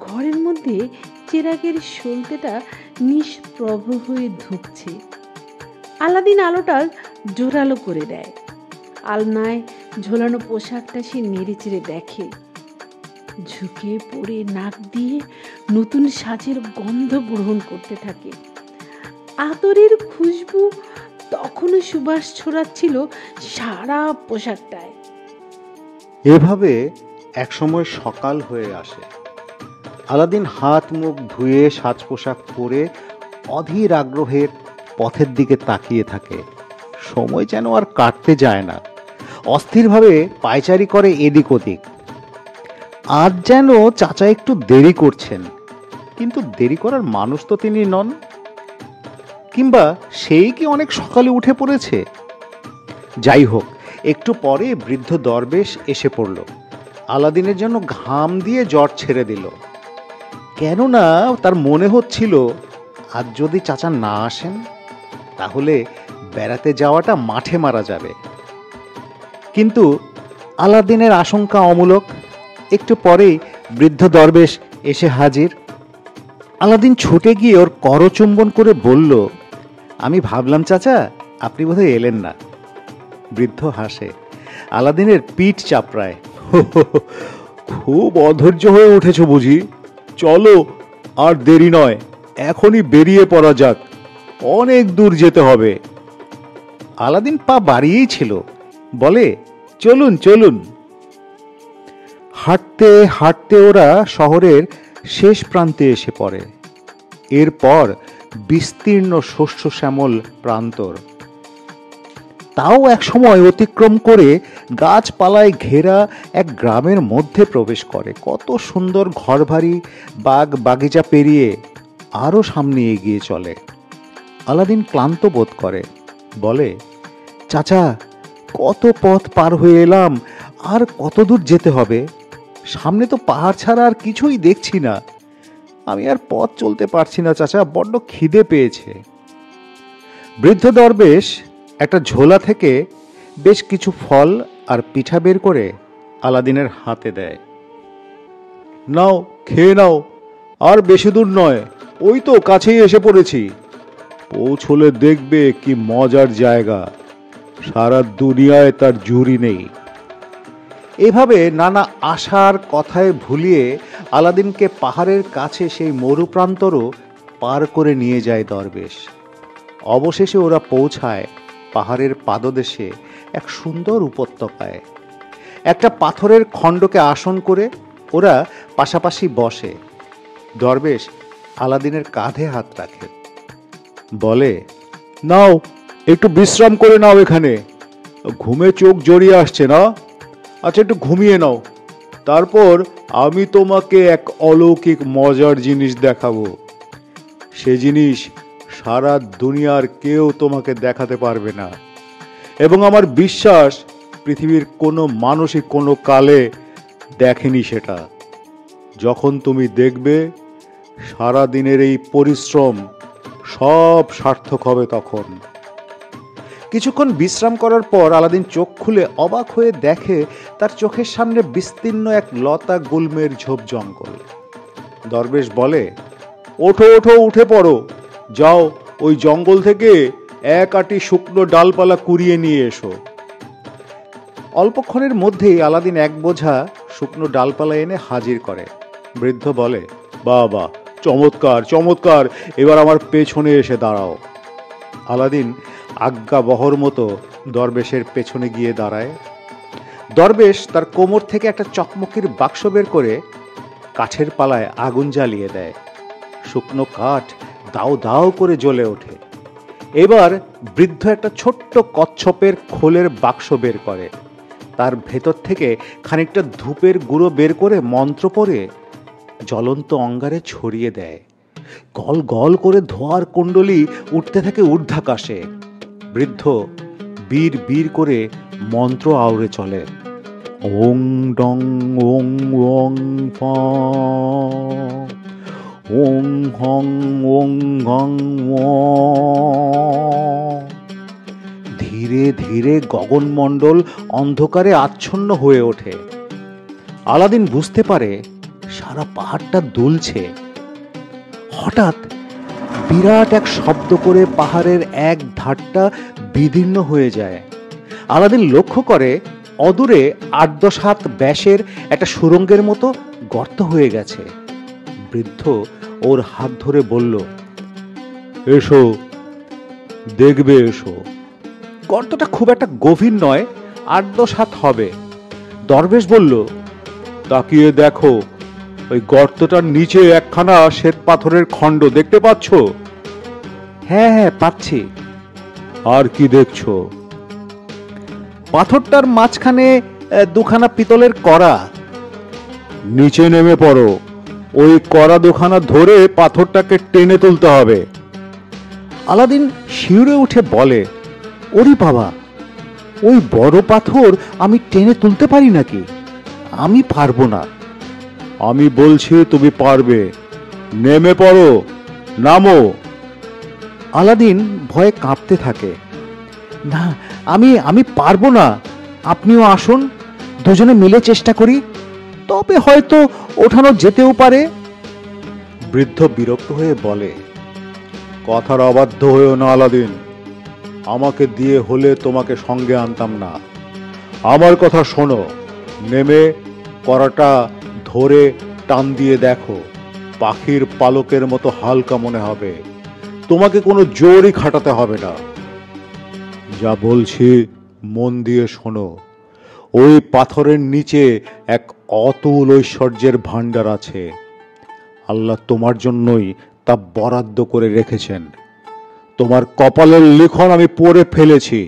ঘরের মধ্যে চেরাগের সলতেটা নিষ্প্রভ হয়ে ধুঁকছে। আলাদিন আলোটা জোরালো করে দেয়। আলনায় ঝোলানো পোশাকটা সে নেড়ে চেড়ে দেখে। ঝুঁকে পড়ে নাক দিয়ে নতুন সাজের গন্ধ গ্রহণ করতে থাকে। আতরের খুশবু তখনও সুবাস ছড়াচ্ছিল সারা পোশাকটায়। এভাবে একসময় সকাল হয়ে আসে। আলাদিন হাত মুখ ধুয়ে সাজ পোশাক পরে অধীর আগ্রহের পথের দিকে তাকিয়ে থাকে। সময় যেন আর কাটতে যায় না। অস্থিরভাবে পায়চারি করে এদিক ওদিক। আজ যেন চাচা একটু দেরি করছেন। কিন্তু দেরি করার মানুষ তো তিনি নন। কিংবা সেই কি অনেক সকালে উঠে পড়েছে? যাই হোক, একটু পরে বৃদ্ধ দরবেশ এসে পড়ল। আলাদিনের জন্য ঘাম দিয়ে জ্বর ছেড়ে দিল। কেননা তার মনে হচ্ছিল আজ যদি চাচা না আসেন তাহলে বেড়াতে যাওয়াটা মাঠে মারা যাবে। কিন্তু আলাদিনের আশঙ্কা অমূলক। একটু পরেই বৃদ্ধ দরবেশ এসে হাজির। আলাদিন ছুটে গিয়ে ওর করচুম্বন করে বলল, আমি ভাবলাম চাচা আপনি বোধহয় এলেন না। বৃদ্ধ হাসে, আলাদিনের পিঠ চাপড়ায়। খুব অধৈর্য হয়ে উঠেছ বুঝি? চলো, আর দেরি নয়, এখনই বেরিয়ে পড়া যাক, অনেক দূর যেতে হবে। আলাদিন পা বাড়িয়েই ছিল, বলে, চলুন চলুন। হাঁটতে হাঁটতে ওরা শহরের শেষ প্রান্তে এসে পড়ে। এরপর বিস্তীর্ণ শস্য শ্যামল প্রান্তর। তাও এক সময় অতিক্রম করে গাছপালায় ঘেরা এক গ্রামের মধ্যে প্রবেশ করে। কত সুন্দর ঘরবাড়ি, বাগ বাগিচা পেরিয়ে আরো সামনে এগিয়ে চলে। আলাদিন ক্লান্ত বোধ করে, বলে, চাচা কত পথ পার হয়ে এলাম, আর কত দূর যেতে হবে? সামনে তো পাহাড় ছাড়া আর কিছুই দেখছি না। আমি আর পথ চলতে পারছি না চাচা, বড্ড খিদে পেয়েছে। বৃদ্ধ দরবেশ একটা ঝোলা থেকে বেশ কিছু ফল আর পিঠা বের করে আলাদিনের হাতে দেয়। নাও, খেয়ে নাও, আর বেশি দূর নয়, ওই তো কাছেই এসে পড়েছি। পৌঁছলে দেখবে কি মজার জায়গা, সারা দুনিয়ায় তার জুড়ি নেই। এভাবে নানা আশার কথায় ভুলিয়ে আলাদিনকে পাহাড়ের কাছে সেই মরুপ্রান্তরও পার করে নিয়ে যায় দরবেশ। অবশেষে ওরা পৌঁছায় পাহাড়ের পাদদেশে এক সুন্দর উপত্যকায়। একটা পাথরের খণ্ডকে আসন করে ওরা পাশাপাশি বসে। দরবেশ আলাদিনের কাঁধে হাত রাখে, বলে, নাও একটু বিশ্রাম করে নাও, এখানে ঘুমে চোখ জড়িয়ে আসছে না? আচ্ছা, একটু ঘুমিয়ে নাও, তারপর আমি তোমাকে এক অলৌকিক মজার জিনিস দেখাবো। সে জিনিস সারা দুনিয়ার কেউ তোমাকে দেখাতে পারবে না, এবং আমার বিশ্বাস পৃথিবীর কোনো মানুষই কোনো কালে দেখেনি সেটা। যখন তুমি দেখবে, সারা দিনের এই পরিশ্রম সব সার্থক হবে তখন। কিছুক্ষণ বিশ্রাম করার পর আলাদিন চোখ খুলে অবাক হয়ে দেখে তার চোখের সামনে বিস্তীর্ণ এক লতা গুল্মের ঝোপ জঙ্গল। দরবেশ বলে, ওঠো ওঠো, উঠে পড়ো, যাও ওই জঙ্গল থেকে এক আটি শুকনো ডালপালা কুড়িয়ে নিয়ে এসো। অল্পক্ষণের মধ্যেই আলাদিন এক বোঝা শুকনো ডালপালা এনে হাজির করে। বৃদ্ধ বলে, বাবা, চমৎকার চমৎকার, এবার আমার পেছনে এসে দাঁড়াও। আলাদিন আজ্ঞাবহর মতো দরবেশের পেছনে গিয়ে দাঁড়ায়। দরবেশ তার কোমর থেকে একটা চকমকির বাক্স বের করে কাঠের পালায় আগুন জ্বালিয়ে দেয়। শুকনো কাঠ দাও দাও করে জ্বলে ওঠে। এবার বৃদ্ধ একটা ছোট্ট কচ্ছপের খোলের বাক্স বের করে। তার ভেতর থেকে খানিকটা ধূপের গুঁড়ো বের করে মন্ত্র পড়ে জ্বলন্ত অঙ্গারে ছড়িয়ে দেয়। গল গল করে ধোঁয়ার কুণ্ডলী উঠতে থাকে ঊর্ধ্বাকাশে। বৃদ্ধ বীর বীর করে মন্ত্র আওড়ে চলে। ওং ডং ওং ওং ফ, ওং হং ওং হং ও। ধীরে ধীরে গগনমণ্ডল অন্ধকারে আচ্ছন্ন হয়ে ওঠে। আলাদিন বুঝতে পারে সারা পাহাড়টা দুলছে। হঠাৎ বিরাট এক শব্দ করে পাহাড়ের এক ধারটা বিদীর্ণ হয়ে যায়। আলাদিন লক্ষ্য করে অদূরে ৮-১০ হাত ব্যাসের একটা সুড়ঙ্গের মতো গর্ত হয়ে গেছে। বৃদ্ধ ওর হাত ধরে বলল, এসো, দেখবে এসো। গর্তটা খুব একটা গভীর নয়, ৮-১০ হাত হবে। দরবেশ বলল, তাকিয়ে দেখো, ওই গর্তটার নিচে একখানা শ্বেত পাথরের খণ্ড দেখতে পাচ্ছ? হ্যাঁ হ্যাঁ, পাচ্ছি। আর কি দেখছো? পাথরটার মাঝখানে দুখানা পিতলের কড়া। নিচে নেমে পড়ো, ওই কড়া দুখানা ধরে পাথরটাকে টেনে তুলতে হবে। আলাদিন শিউরে উঠে বলে, ওরে বাবা, ওই বড় পাথর আমি টেনে তুলতে পারি নাকি? আমি পারবো না। আমি বলছি তুমি পারবে, নেমে পড়ো, নামো। আলাদিন ভয়ে কাঁপতে থাকে। না, আমি পারবো না, আপনিও আসুন, দুজনে মিলে চেষ্টা করি, তবে হয়তো ওঠানো যেতেও পারে। বৃদ্ধ বিরক্ত হয়ে বলে, কথার অবাধ্য হয়েও না আলাদিন, আমাকে দিয়ে হলে তোমাকে সঙ্গে আনতাম না। আমার কথা শোনো, নেমে কড়াটা ধরে টান দিয়ে দেখো, পাখির পালকের মতো হালকা মনে হবে, তোমাকে কোনো জোরই খাটাতে হবে না। যা বলছি মন দিয়ে শোনো, ওই পাথরের নিচে এক অতুল ঐশ্বর্যের ভাণ্ডার আছে। আল্লাহ তোমার জন্যই তা বরাদ্দ করে রেখেছেন। তোমার কপালের লিখন আমি পড়ে ফেলেছি।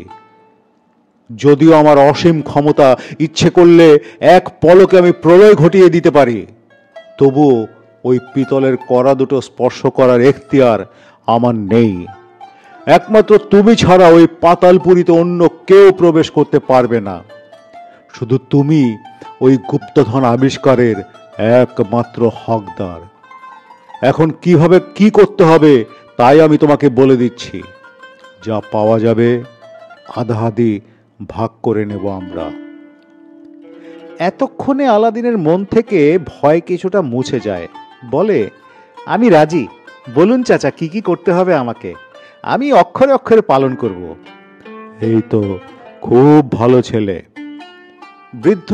যদিও আমার অসীম ক্ষমতা, ইচ্ছে করলে এক পলকে আমি প্রলয় ঘটিয়ে দিতে পারি, তবুও ওই পিতলের কড়া দুটো স্পর্শ করার এখতিয়ার আমার নেই। একমাত্র তুমি ছাড়া ওই পাতালপুরীতে অন্য কেউ প্রবেশ করতে পারবে না। শুধু তুমি ওই গুপ্তধন আবিষ্কারের একমাত্র হকদার। এখন কিভাবে কি করতে হবে তাই আমি তোমাকে বলে দিচ্ছি। যা পাওয়া যাবে আধাআধি ভাগ করে নেব আমরা। এতক্ষণে আলাদিনের মন থেকে ভয় কিছুটা মুছে যায়। বলে, আমি রাজি, বলুন চাচা, কি কি করতে হবে আমাকে, আমি অক্ষরে অক্ষরে পালন করব। এই তো খুব ভালো ছেলে। বৃদ্ধ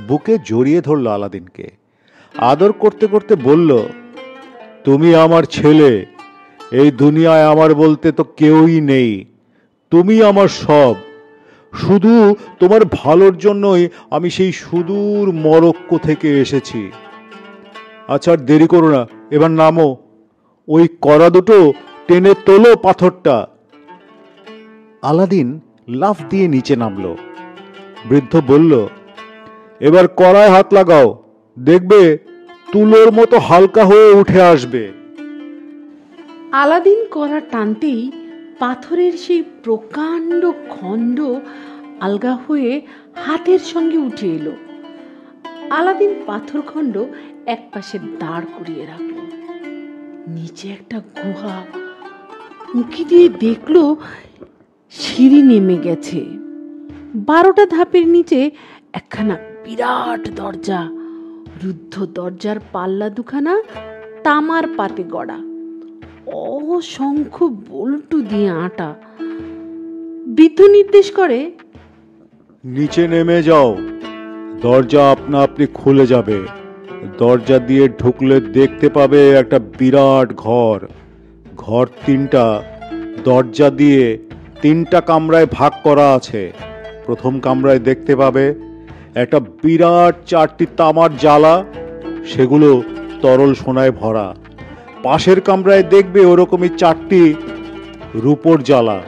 বুকে জড়িয়ে ধরল আলাদিনকে, আদর করতে করতে বলল, তুমি আমার ছেলে, এই দুনিয়ায় আমার বলতে তো কেউই নেই, তুমি আমার সব। শুধু তোমার ভালোর জন্যই আমি সেই সুদূর মরক্কো থেকে এসেছি। আচ্ছা, আর দেরি করো না, এবার নামো, ওই কড়া দুটো টেনে তোলো পাথরটা। আলাদিন লাফ দিয়ে নিচে নামল। বৃদ্ধ বলল, এবার কড়ায় হাত লাগাও, দেখবে তুলোর মতো হালকা হয়ে উঠে আসবে। আলাদিন করা টানতেই পাথরের সেই প্রকাণ্ড খণ্ড আলগা হয়ে হাতের সঙ্গে উঠে এলো। আলাদিন পাথরখণ্ড একপাশে দাঁড় করিয়ে রাখল। নিচে একটা গুহা। উঁকি দিয়ে দেখলো সিঁড়ি নেমে গেছে। 12টা ধাপের নিচে একখানা বিরাট দরজা। রুদ্ধ দরজার পাল্লা দুখানা তামার পাতে গড়া, অসংখ্য বল্টু দিয়ে আটা। বৃদ্ধ নির্দেশ করে, নিচে নেমে যাও, দরজা আপনা আপনি খুলে যাবে। দরজা দিয়ে ঢুকলে দেখতে পাবে একটা বিরাট ঘর। ঘর 3টা, দরজা দিয়ে 3টা কামরায় ভাগ করা আছে। প্রথম কামরায় দেখতে পাবে একটা বিরাট 4টি তামার জ্বালা, সেগুলো তরল সোনায় ভরা। পাশের কামরায় দেখবে ওরকমই 4টি রূপোর জ্বালা,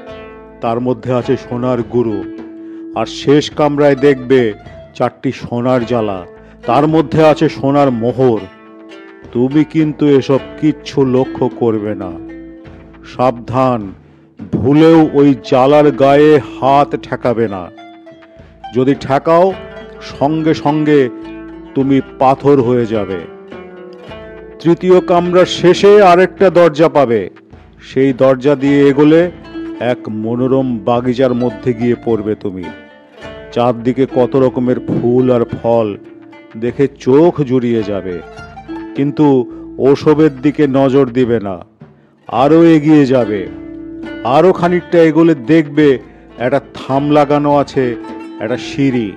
তার মধ্যে আছে সোনার গুরু। আর শেষ কামরায় দেখবে 4টি সোনার জ্বালা, তার মধ্যে আছে সোনার মোহর। তুমি কিন্তু এসব কিচ্ছু লক্ষ্য করবে না। সাবধান, ভুলেও ওই জ্বালার গায়ে হাত ঠেকাবে না। যদি ঠেকাও, সঙ্গে সঙ্গে তুমি পাথর হয়ে যাবে। 3য় কামরার শেষে আরেকটা দরজা পাবে। সেই দরজা দিয়ে এগোলে এক মনোরম বাগিচার মধ্যে গিয়ে পড়বে তুমি। চারদিকে কত রকমের ফুল আর ফল দেখে চোখ জুড়িয়ে যাবে, কিন্তু ওসবের দিকে নজর দিবে না। আরো এগিয়ে যাবে, আরো খানিকটা এগোলে দেখবে একটা থাম লাগানো আছে, একটা সিঁড়ি।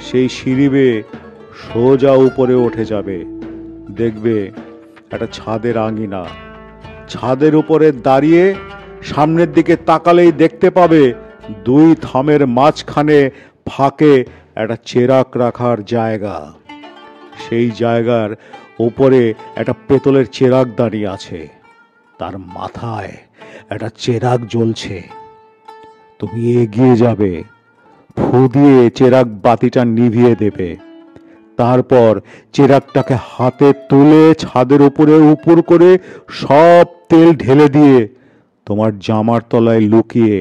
সেই সিঁড়ি বেয়ে সোজা উপরে উঠে যাবে, দেখবে একটা ছাদের আঙিনা। ছাদের উপরে দাঁড়িয়ে সামনের দিকে তাকালেই দেখতে পাবে 2 থামের মাঝখানে ফাঁকে একটা চেরাক রাখার জায়গা। সেই জায়গার উপরে একটা পেতলের চেরাক দাঁড়িয়ে আছে, তার মাথায় একটা চেরাক জ্বলছে। তুমি এগিয়ে যাবে, ফু দিয়ে চেরাক বাতিটা নিভিয়ে দেবে। তারপর চেরাগটাকে হাতে তুলে ছাদের উপরে উপর করে সব তেল ঢেলে দিয়ে তোমার জামার তলায় লুকিয়ে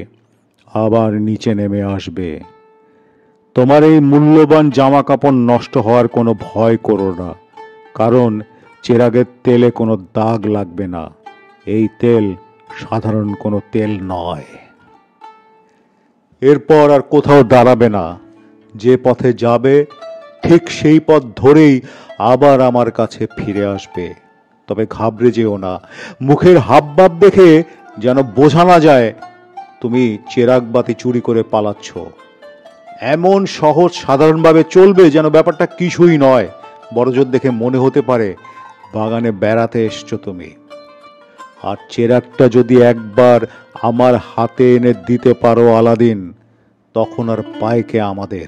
আবার নিচে নেমে আসবে। তোমার এই মূল্যবান জামা কাপড় নষ্ট হওয়ার কোনো ভয় করো না, কারণ চেরাগের তেলে কোনো দাগ লাগবে না। এই তেল সাধারণ কোনো তেল নয়। এরপর আর কোথাও দাঁড়াবে না, যে পথে যাবে ঠিক সেই পথ ধরেই আবার আমার কাছে ফিরে আসবে। তবে ঘাবড়ে যেও না, মুখের হাবভাব দেখে যেন বোঝা না যায় তুমি চেরাগ বাতি চুরি করে পালাচ্ছ। এমন সহজ সাধারণভাবে চলবে যেন ব্যাপারটা কিছুই নয়, বড়জোর দেখে মনে হতে পারে বাগানে বেড়াতে এসছো তুমি। আর চেরাগটা যদি একবার আমার হাতে এনে দিতে পারো আলাদিন, তখন আর পায়কে আমাদের,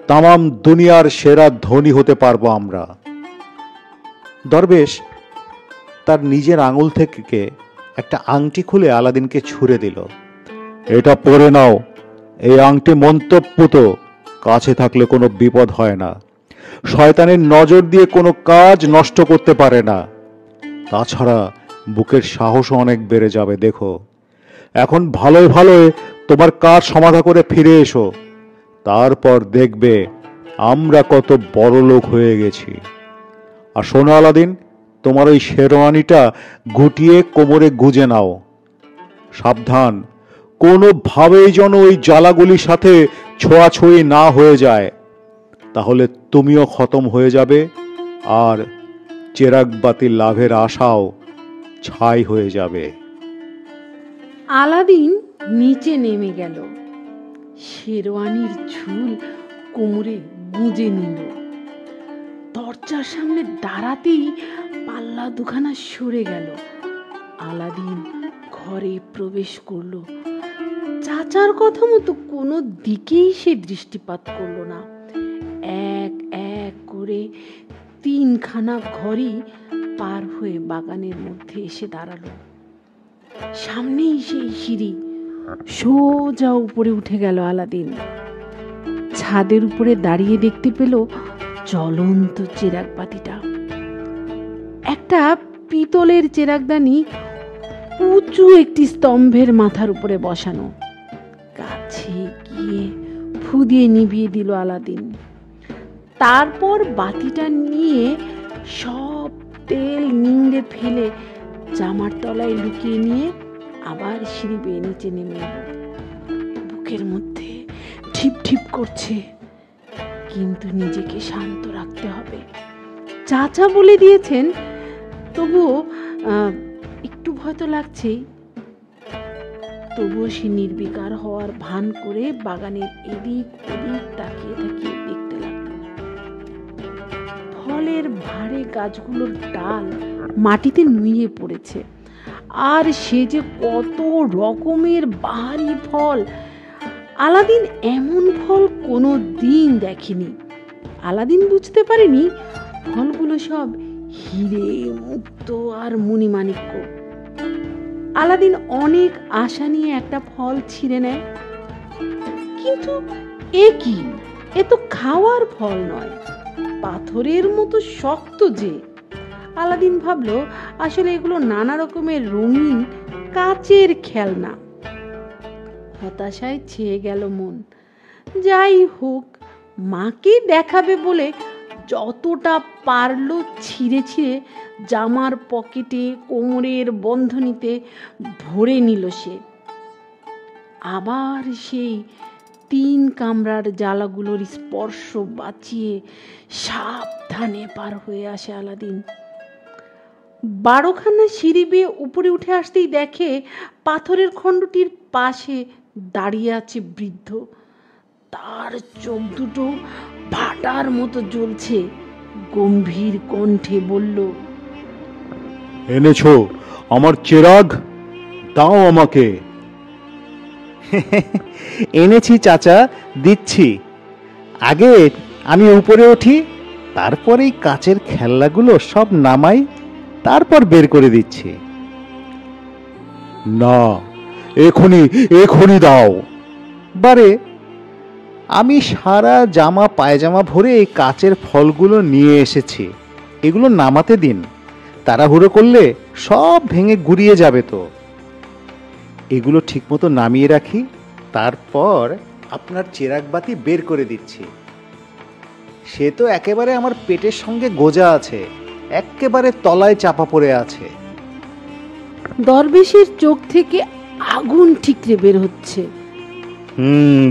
তামাম দুনিয়ার সেরা ধনী হতে পারবো আমরা। দরবেশ তার নিজের আঙুল থেকে একটা আংটি খুলে আলাদিনকে ছুঁড়ে দিল। এটা পরে নাও, এই আংটি মন্তব্যত, কাছে থাকলে কোনো বিপদ হয় না, শয়তানের নজর দিয়ে কোনো কাজ নষ্ট করতে পারে না। তাছাড়া বুকের সাহসও অনেক বেড়ে যাবে। দেখো, এখন ভালোই ভালোই তোমার কাজ সমাধা করে ফিরে এসো, তারপর দেখবে আমরা কত বড় লোক হয়ে গেছি। আর শোনো আলাদিন, তোমার ওই শেরওয়ানিটা গুটিয়ে কোমরে গুজে নাও। সাবধান, কোনোভাবেই যেন ওই জ্বালাগুলির সাথে ছোঁয়াছুঁয়ি না হয়ে যায়, তাহলে তুমিও খতম হয়ে যাবে আর চেরাগ বাতি লাভের আশাও ছাই হয়ে যাবে। আলাদিন নিচে নেমে গেল, শেরওয়ানির ঝুল কোমরে গুঁজে নিল। দরজার সামনে দাঁড়াতেই পাল্লা দুখানা সরে গেল। আলাদিন ঘরে প্রবেশ করলো। চাচার কথা মতো কোনো দিকেই সে দৃষ্টিপাত করলো না। এক এক করে 3খানা ঘরই পার হয়ে বাগানের মধ্যে এসে দাঁড়ালো। সামনেই সেই সিঁড়ি, সোজা উপরে উঠে গেল আলাদিন। ছাদের উপরে দাঁড়িয়ে দেখতে পেল জ্বলন্ত চেরাগ বাতিটা। একটা পিতলের চেরাগদানি উঁচু একটি স্তম্ভের মাথার উপরে বসানো। কাছে গিয়ে ফু দিয়ে নিভিয়ে দিল আলাদিন। তারপর বাতিটা নিয়ে সব তেল নিংড়ে ফেলে জামার তলায় লুকিয়ে নিয়ে আবার সিঁড়ি বেয়ে নিচে নেমে এলো। বুকের মধ্যে ঠিপ ঠিপ করছে, কিন্তু নিজেকে শান্ত রাখতে হবে। চাচা বলে দিয়েছেন, তবুও একটু ভয় তো লাগছেই। তবুও সে নির্বিকার হওয়ার ভান করে বাগানের এদিক ওদিক তাকিয়ে তাকিয়ে দেখতে লাগলো। ফলের ভারে গাছগুলোর ডাল মাটিতে নুয়ে পড়েছে, আর সে যে কত রকমের বাহারি ফল। আলাদিন এমন ফল কোনো দিন দেখেনি। আলাদিন বুঝতে পারেনি ফলগুলো সব হিরে, মুক্ত আর মণিমাণিক্য। আলাদিন অনেক আশা নিয়ে একটা ফল ছিঁড়ে নেয়, কিন্তু এ কি, এ তো খাওয়ার ফল নয়, পাথরের মতো শক্ত যে। আলাদিন ভাবলো আসলে এগুলো নানা রকমের রঙিন কাচের খেলনা। হতাশায় ছেয়ে গেল মন। যাই হোক, মাকে দেখাবে বলে যতটা পারলো ছিঁড়ে ছিঁড়ে জামার পকেটে, কোমরের বন্ধনীতে ভরে নিল সে। আবার সেই 3 কামরার জ্বালাগুলোর স্পর্শ বাঁচিয়ে সাবধানে পার হয়ে আসে আলাদিন। 12খানা সিঁড়ি বেয়ে উপরে উঠে আসতেই দেখে পাথরের খণ্ডটির পাশে দাঁড়িয়ে আছে বৃদ্ধ। তার চোখ দুটো ভাটার মতো জ্বলছে। গম্ভীর কণ্ঠে বলল, এনেছো আমার চেরাগ? দাও আমাকে। এনেছি চাচা, দিচ্ছি। আগে আমি উপরে উঠি, তারপরে এই কাচের খেলনাগুলো সব নামাই, তারপর বের করে দিচ্ছি। না, এখনই এখনই দাও। বারে, আমি সারা জামা পায়জামা ভরে এই কাচের ফলগুলো নিয়ে এসেছি। এগুলো নামাতে দিন, তাড়াহুড়ো করলে সব ভেঙে গুড়িয়ে যাবে তো। এগুলো ঠিকমতো নামিয়ে রাখি, তারপর আপনার চেরাগ বাতি বের করে দিচ্ছি। সে তো একেবারে আমার পেটের সঙ্গে গোজা আছে, একেবারে তলায় চাপা পড়ে আছে। দরবেশের চোখ থেকে আগুন ঠিকরে বের হচ্ছে।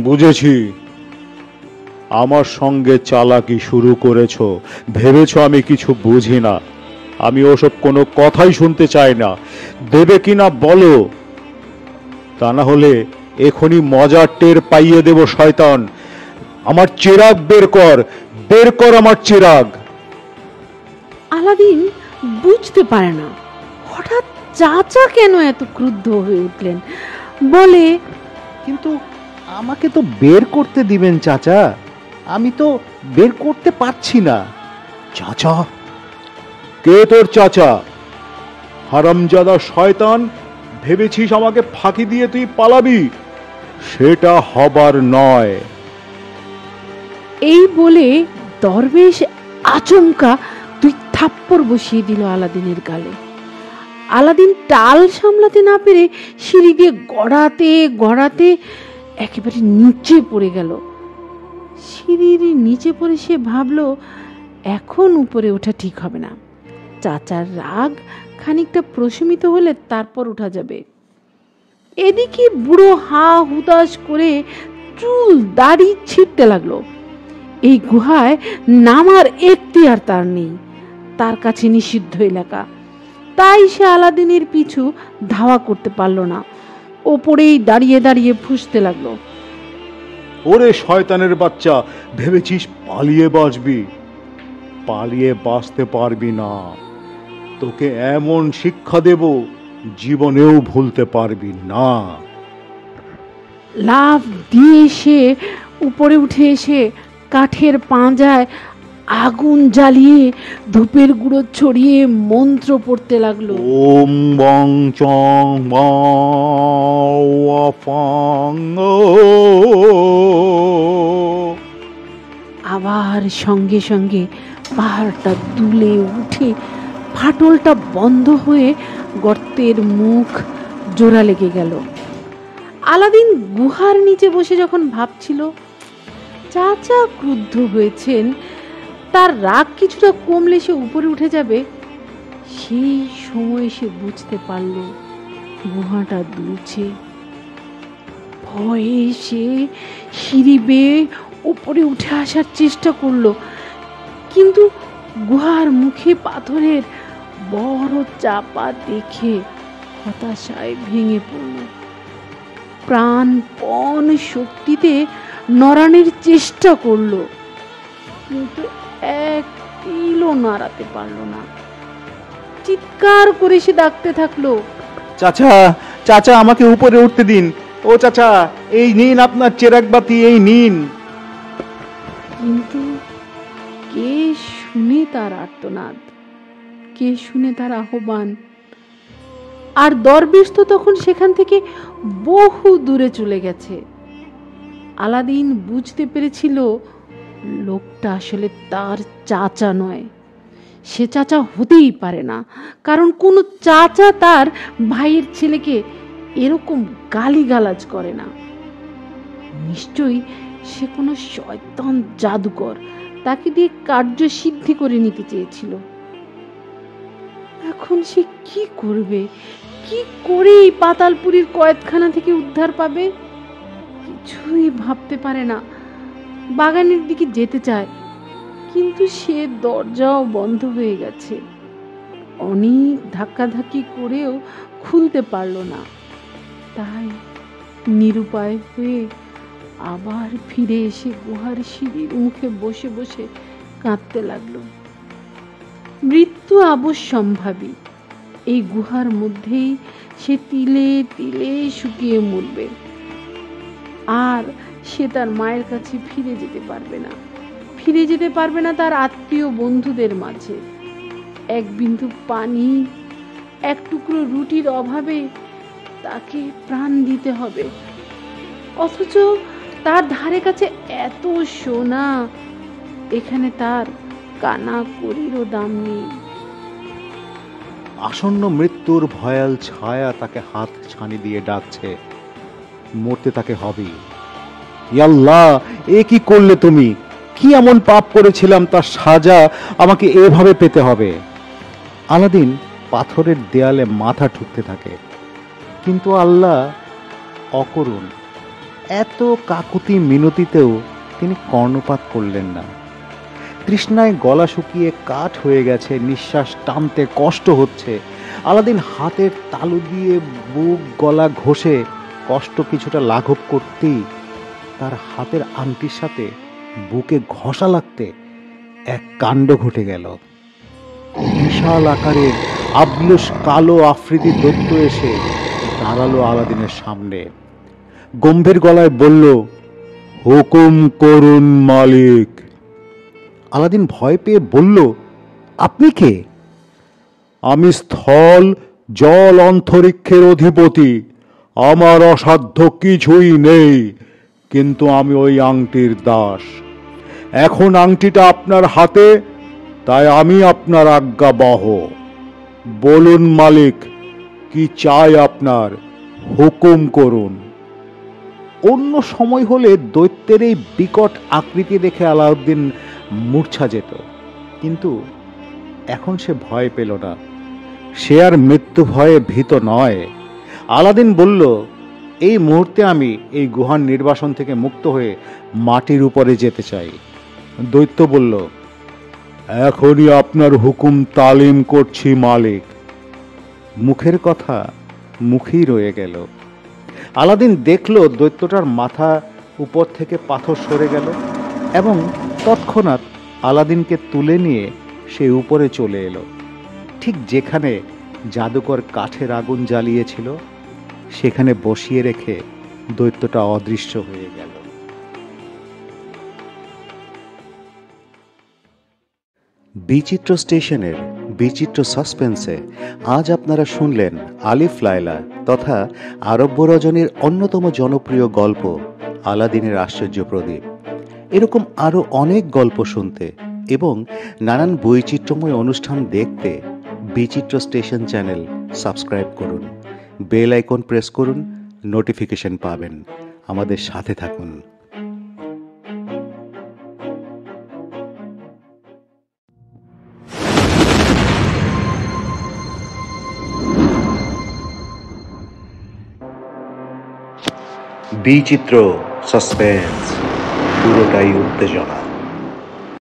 বুঝেছি। আমার সঙ্গে চালাকি শুরু করেছো, ভেবেছো আমি কিছু বুঝি না। আমি ওসব কোনো কথাই শুনতে চাই না। দেবে কিনা বলো, তা না হলে এখনই মজার টের পাইয়ে দেব শয়তান। আমার চিরাগ বের কর, বের কর আমার চিরাগ। আলাদিন বুঝতে পারে না হঠাৎ চাচা কেন এত ক্রুদ্ধ হয়ে উঠলেন। বলে, কিন্তু আমাকে তো বের করতে দিবেন চাচা, আমি তো বের করতে পারছি না। চাচা? কে তোর চাচা? হারামজাদা শয়তান, ভেবেছিস আমাকে ফাঁকি দিয়ে তুই পালাবি? সেটা হবার নয়। এই বলে দরবেশ আচমকা 2 থাপ্পড় বসিয়ে দিল আলাদিনের গালে। আলাদিন টাল সামলাতে না পেরে সিঁড়ি দিয়ে গড়াতে গড়াতে একেবারে নিচে পড়ে গেল। সিঁড়ির নিচে পড়ে সে ভাবলো এখন উপরে ওঠা ঠিক হবে না। চাচার রাগ খানিকটা প্রশমিত হলে তারপর ওঠা যাবে। এদিকে বুড়ো হা হুতাশ করে চুল দাড়ি ছিঁড়তে লাগলো। এই গুহায় নামার এখতিয়ার তার নেই, তার কাছে নিষিদ্ধ এলাকা। তাই সে আলাদিনের পিছু ধাওয়া করতে পারল না। ওপরেই দাঁড়িয়ে দাঁড়িয়ে ফুঁসতে লাগলো। ওরে শয়তানের বাচ্চা, ভেবেছিস পালিয়ে বাঁচবি? পালিয়ে বাঁচতে পারবি না। তোকে এমন শিক্ষা দেব জীবনেও ভুলতে পারবি না। লাফ দিয়ে সে উপরে উঠে এসে কাঠের পাঁজায় আগুন জ্বালিয়ে ধূপের গুঁড়ো ছড়িয়ে মন্ত্র পড়তে লাগলো। ওম বং চং ওয়াফাং। আবার সঙ্গে সঙ্গে পাহাড়টা দুলে উঠে ফাটলটা বন্ধ হয়ে গর্তের মুখ জোড়া লেগে গেল। আলাদিন গুহার নিচে বসে যখন ভাবছিল চাচা ক্রুদ্ধ হয়েছেন, তার রাগ কিছুটা কমলে সে উপরে উঠে যাবে, সেই সময় সে বুঝতে পারল গুহাটা দুলছে। ভয়ে সে সিঁড়ি বেয়ে উপরে উঠে আসার চেষ্টা করলো, কিন্তু গুহার মুখে পাথরের বড় চাপা দেখে হতাশায় ভেঙে পড়ল। প্রাণপণ শক্তিতে নড়ানোর চেষ্টা করলো, কিন্তু এক তিলও নাড়াতে পারলো না। চিৎকার করে সে ডাকতে থাকলো, চাচা, চাচা আমাকে উপরে উঠতে দিন। ও চাচা, এই নিন আপনার চেরাগ বাতি, এই নিন। কিন্তু কে শুনে তার আর্তনাদ, কে শুনে তার আহ্বান? আর দরবেশ তো তখন সেখান থেকে বহু দূরে চলে গেছে। আলাদিন বুঝতে পেরেছিল লোকটা আসলে তার চাচা নয়। সে চাচা হতেই পারে না, কারণ কোনো চাচা তার ভাইয়ের ছেলেকে এরকম গালিগালাজ করে না। নিশ্চয়ই সে কোনো শয়তান জাদুকর তাকে দিয়ে কার্য সিদ্ধি করে নিতে চেয়েছিল। এখন সে কি করবে? কি করে এই পাতালপুরীর কয়েদখানা থেকে উদ্ধার পাবে? কিছুই ভাবতে পারে না। বাগানের দিকে যেতে চায়, কিন্তু সে দরজাও বন্ধ হয়ে গেছে। অনেক ধাক্কাধাক্কি করেও খুলতে পারল না। তাই নিরুপায় হয়ে আবার ফিরে এসে গুহার সিঁড়ির মুখে বসে বসে কাঁদতে লাগলো। মৃত্যু অবশ্যম্ভাবী। এই গুহার মধ্যেই সে তিলে তিলে শুকিয়ে মরবে, আর সে তার মায়ের কাছে ফিরে যেতে পারবে না। ফিরে যেতে পারবে না তার আত্মীয় বন্ধুদের মাঝে। এক বিন্দু পানি, এক টুকরো রুটির অভাবে তাকে প্রাণ দিতে হবে, অথচ তার ধারে কাছে এত সোনা, এখানে তার কানা কড়িরও দাম নেই। আসন্ন মৃত্যুর ভয়াল ছায়া তাকে হাত ছানি দিয়ে ডাকছে, মরতে তাকে হবেই। আল্লাহ, এ কি করলে তুমি? কি এমন পাপ করেছিলাম তার সাজা আমাকে এভাবে পেতে হবে? আলাদিন পাথরের দেয়ালে মাথা ঠুকতে থাকে, কিন্তু আল্লাহ অকরুণ। এত কাকুতি মিনতিতেও তিনি কর্ণপাত করলেন না। তৃষ্ণায় গলা শুকিয়ে কাঠ হয়ে গেছে, নিঃশ্বাস টানতে কষ্ট হচ্ছে। আলাদিন হাতের তালু দিয়ে বুক গলা ঘষে কষ্ট কিছুটা লাঘব করতেই তার হাতের আংটির সাথে বুকে ঘষা লাগতে এক কাণ্ড ঘটে গেল। বিশাল আকারের আবলুস কালো আফ্রিদি দৈত্য এসে দাঁড়ালো আলাদিনের সামনে। গম্ভীর গলায় বলল, হুকুম করুন মালিক। আলাদিন ভয় পেয়ে বলল, আপনি কে? আমি স্থল জল অন্তরিক্ষের অধিপতি। আমার অসাধ্য কিছুই নেই, কিন্তু আমি ওই আংটির দাস। এখন আংটিটা আপনার হাতে, তাই আমি আপনার আজ্ঞাবহ। বলুন মালিক, কি চাই আপনার? হুকুম করুন। অন্য সময় হলে দৈত্যের এই বিকট আকৃতি দেখে আলাউদ্দিন মূর্ছা যেত, কিন্তু এখন সে ভয় পেল না। সে আর মৃত্যু ভয়ে ভীত নয়। আলাদিন বলল, এই মুহূর্তে আমি এই গুহার নির্বাসন থেকে মুক্ত হয়ে মাটির উপরে যেতে চাই। দৈত্য বলল, এখনই আপনার হুকুম তালিম করছি মালিক। মুখের কথা মুখেই রয়ে গেল। আলাদিন দেখল দৈত্যটার মাথা উপর থেকে পাথর সরে গেল এবং তৎক্ষণাৎ আলাদিনকে তুলে নিয়ে সে উপরে চলে এলো, ঠিক যেখানে জাদুকর কাঠের আগুন জ্বালিয়েছিল সেখানে বসিয়ে রেখে দৈত্যটা অদৃশ্য হয়ে গেল। বিচিত্র স্টেশনের বিচিত্র সাসপেন্সে আজ আপনারা শুনলেন আলিফ লায়লা তথা আরব্য রজনীর অন্যতম জনপ্রিয় গল্প আলাদিনের আশ্চর্য প্রদীপ। এরকম আরও অনেক গল্প শুনতে এবং নানান বৈচিত্র্যময় অনুষ্ঠান দেখতে বিচিত্র স্টেশন চ্যানেল সাবস্ক্রাইব করুন, বেল আইকন প্রেস করুন, নোটিফিকেশন পাবেন। আমাদের সাথে থাকুন। বিচিত্র সাসপেন্স, পুরোটাই উত্তেজনা।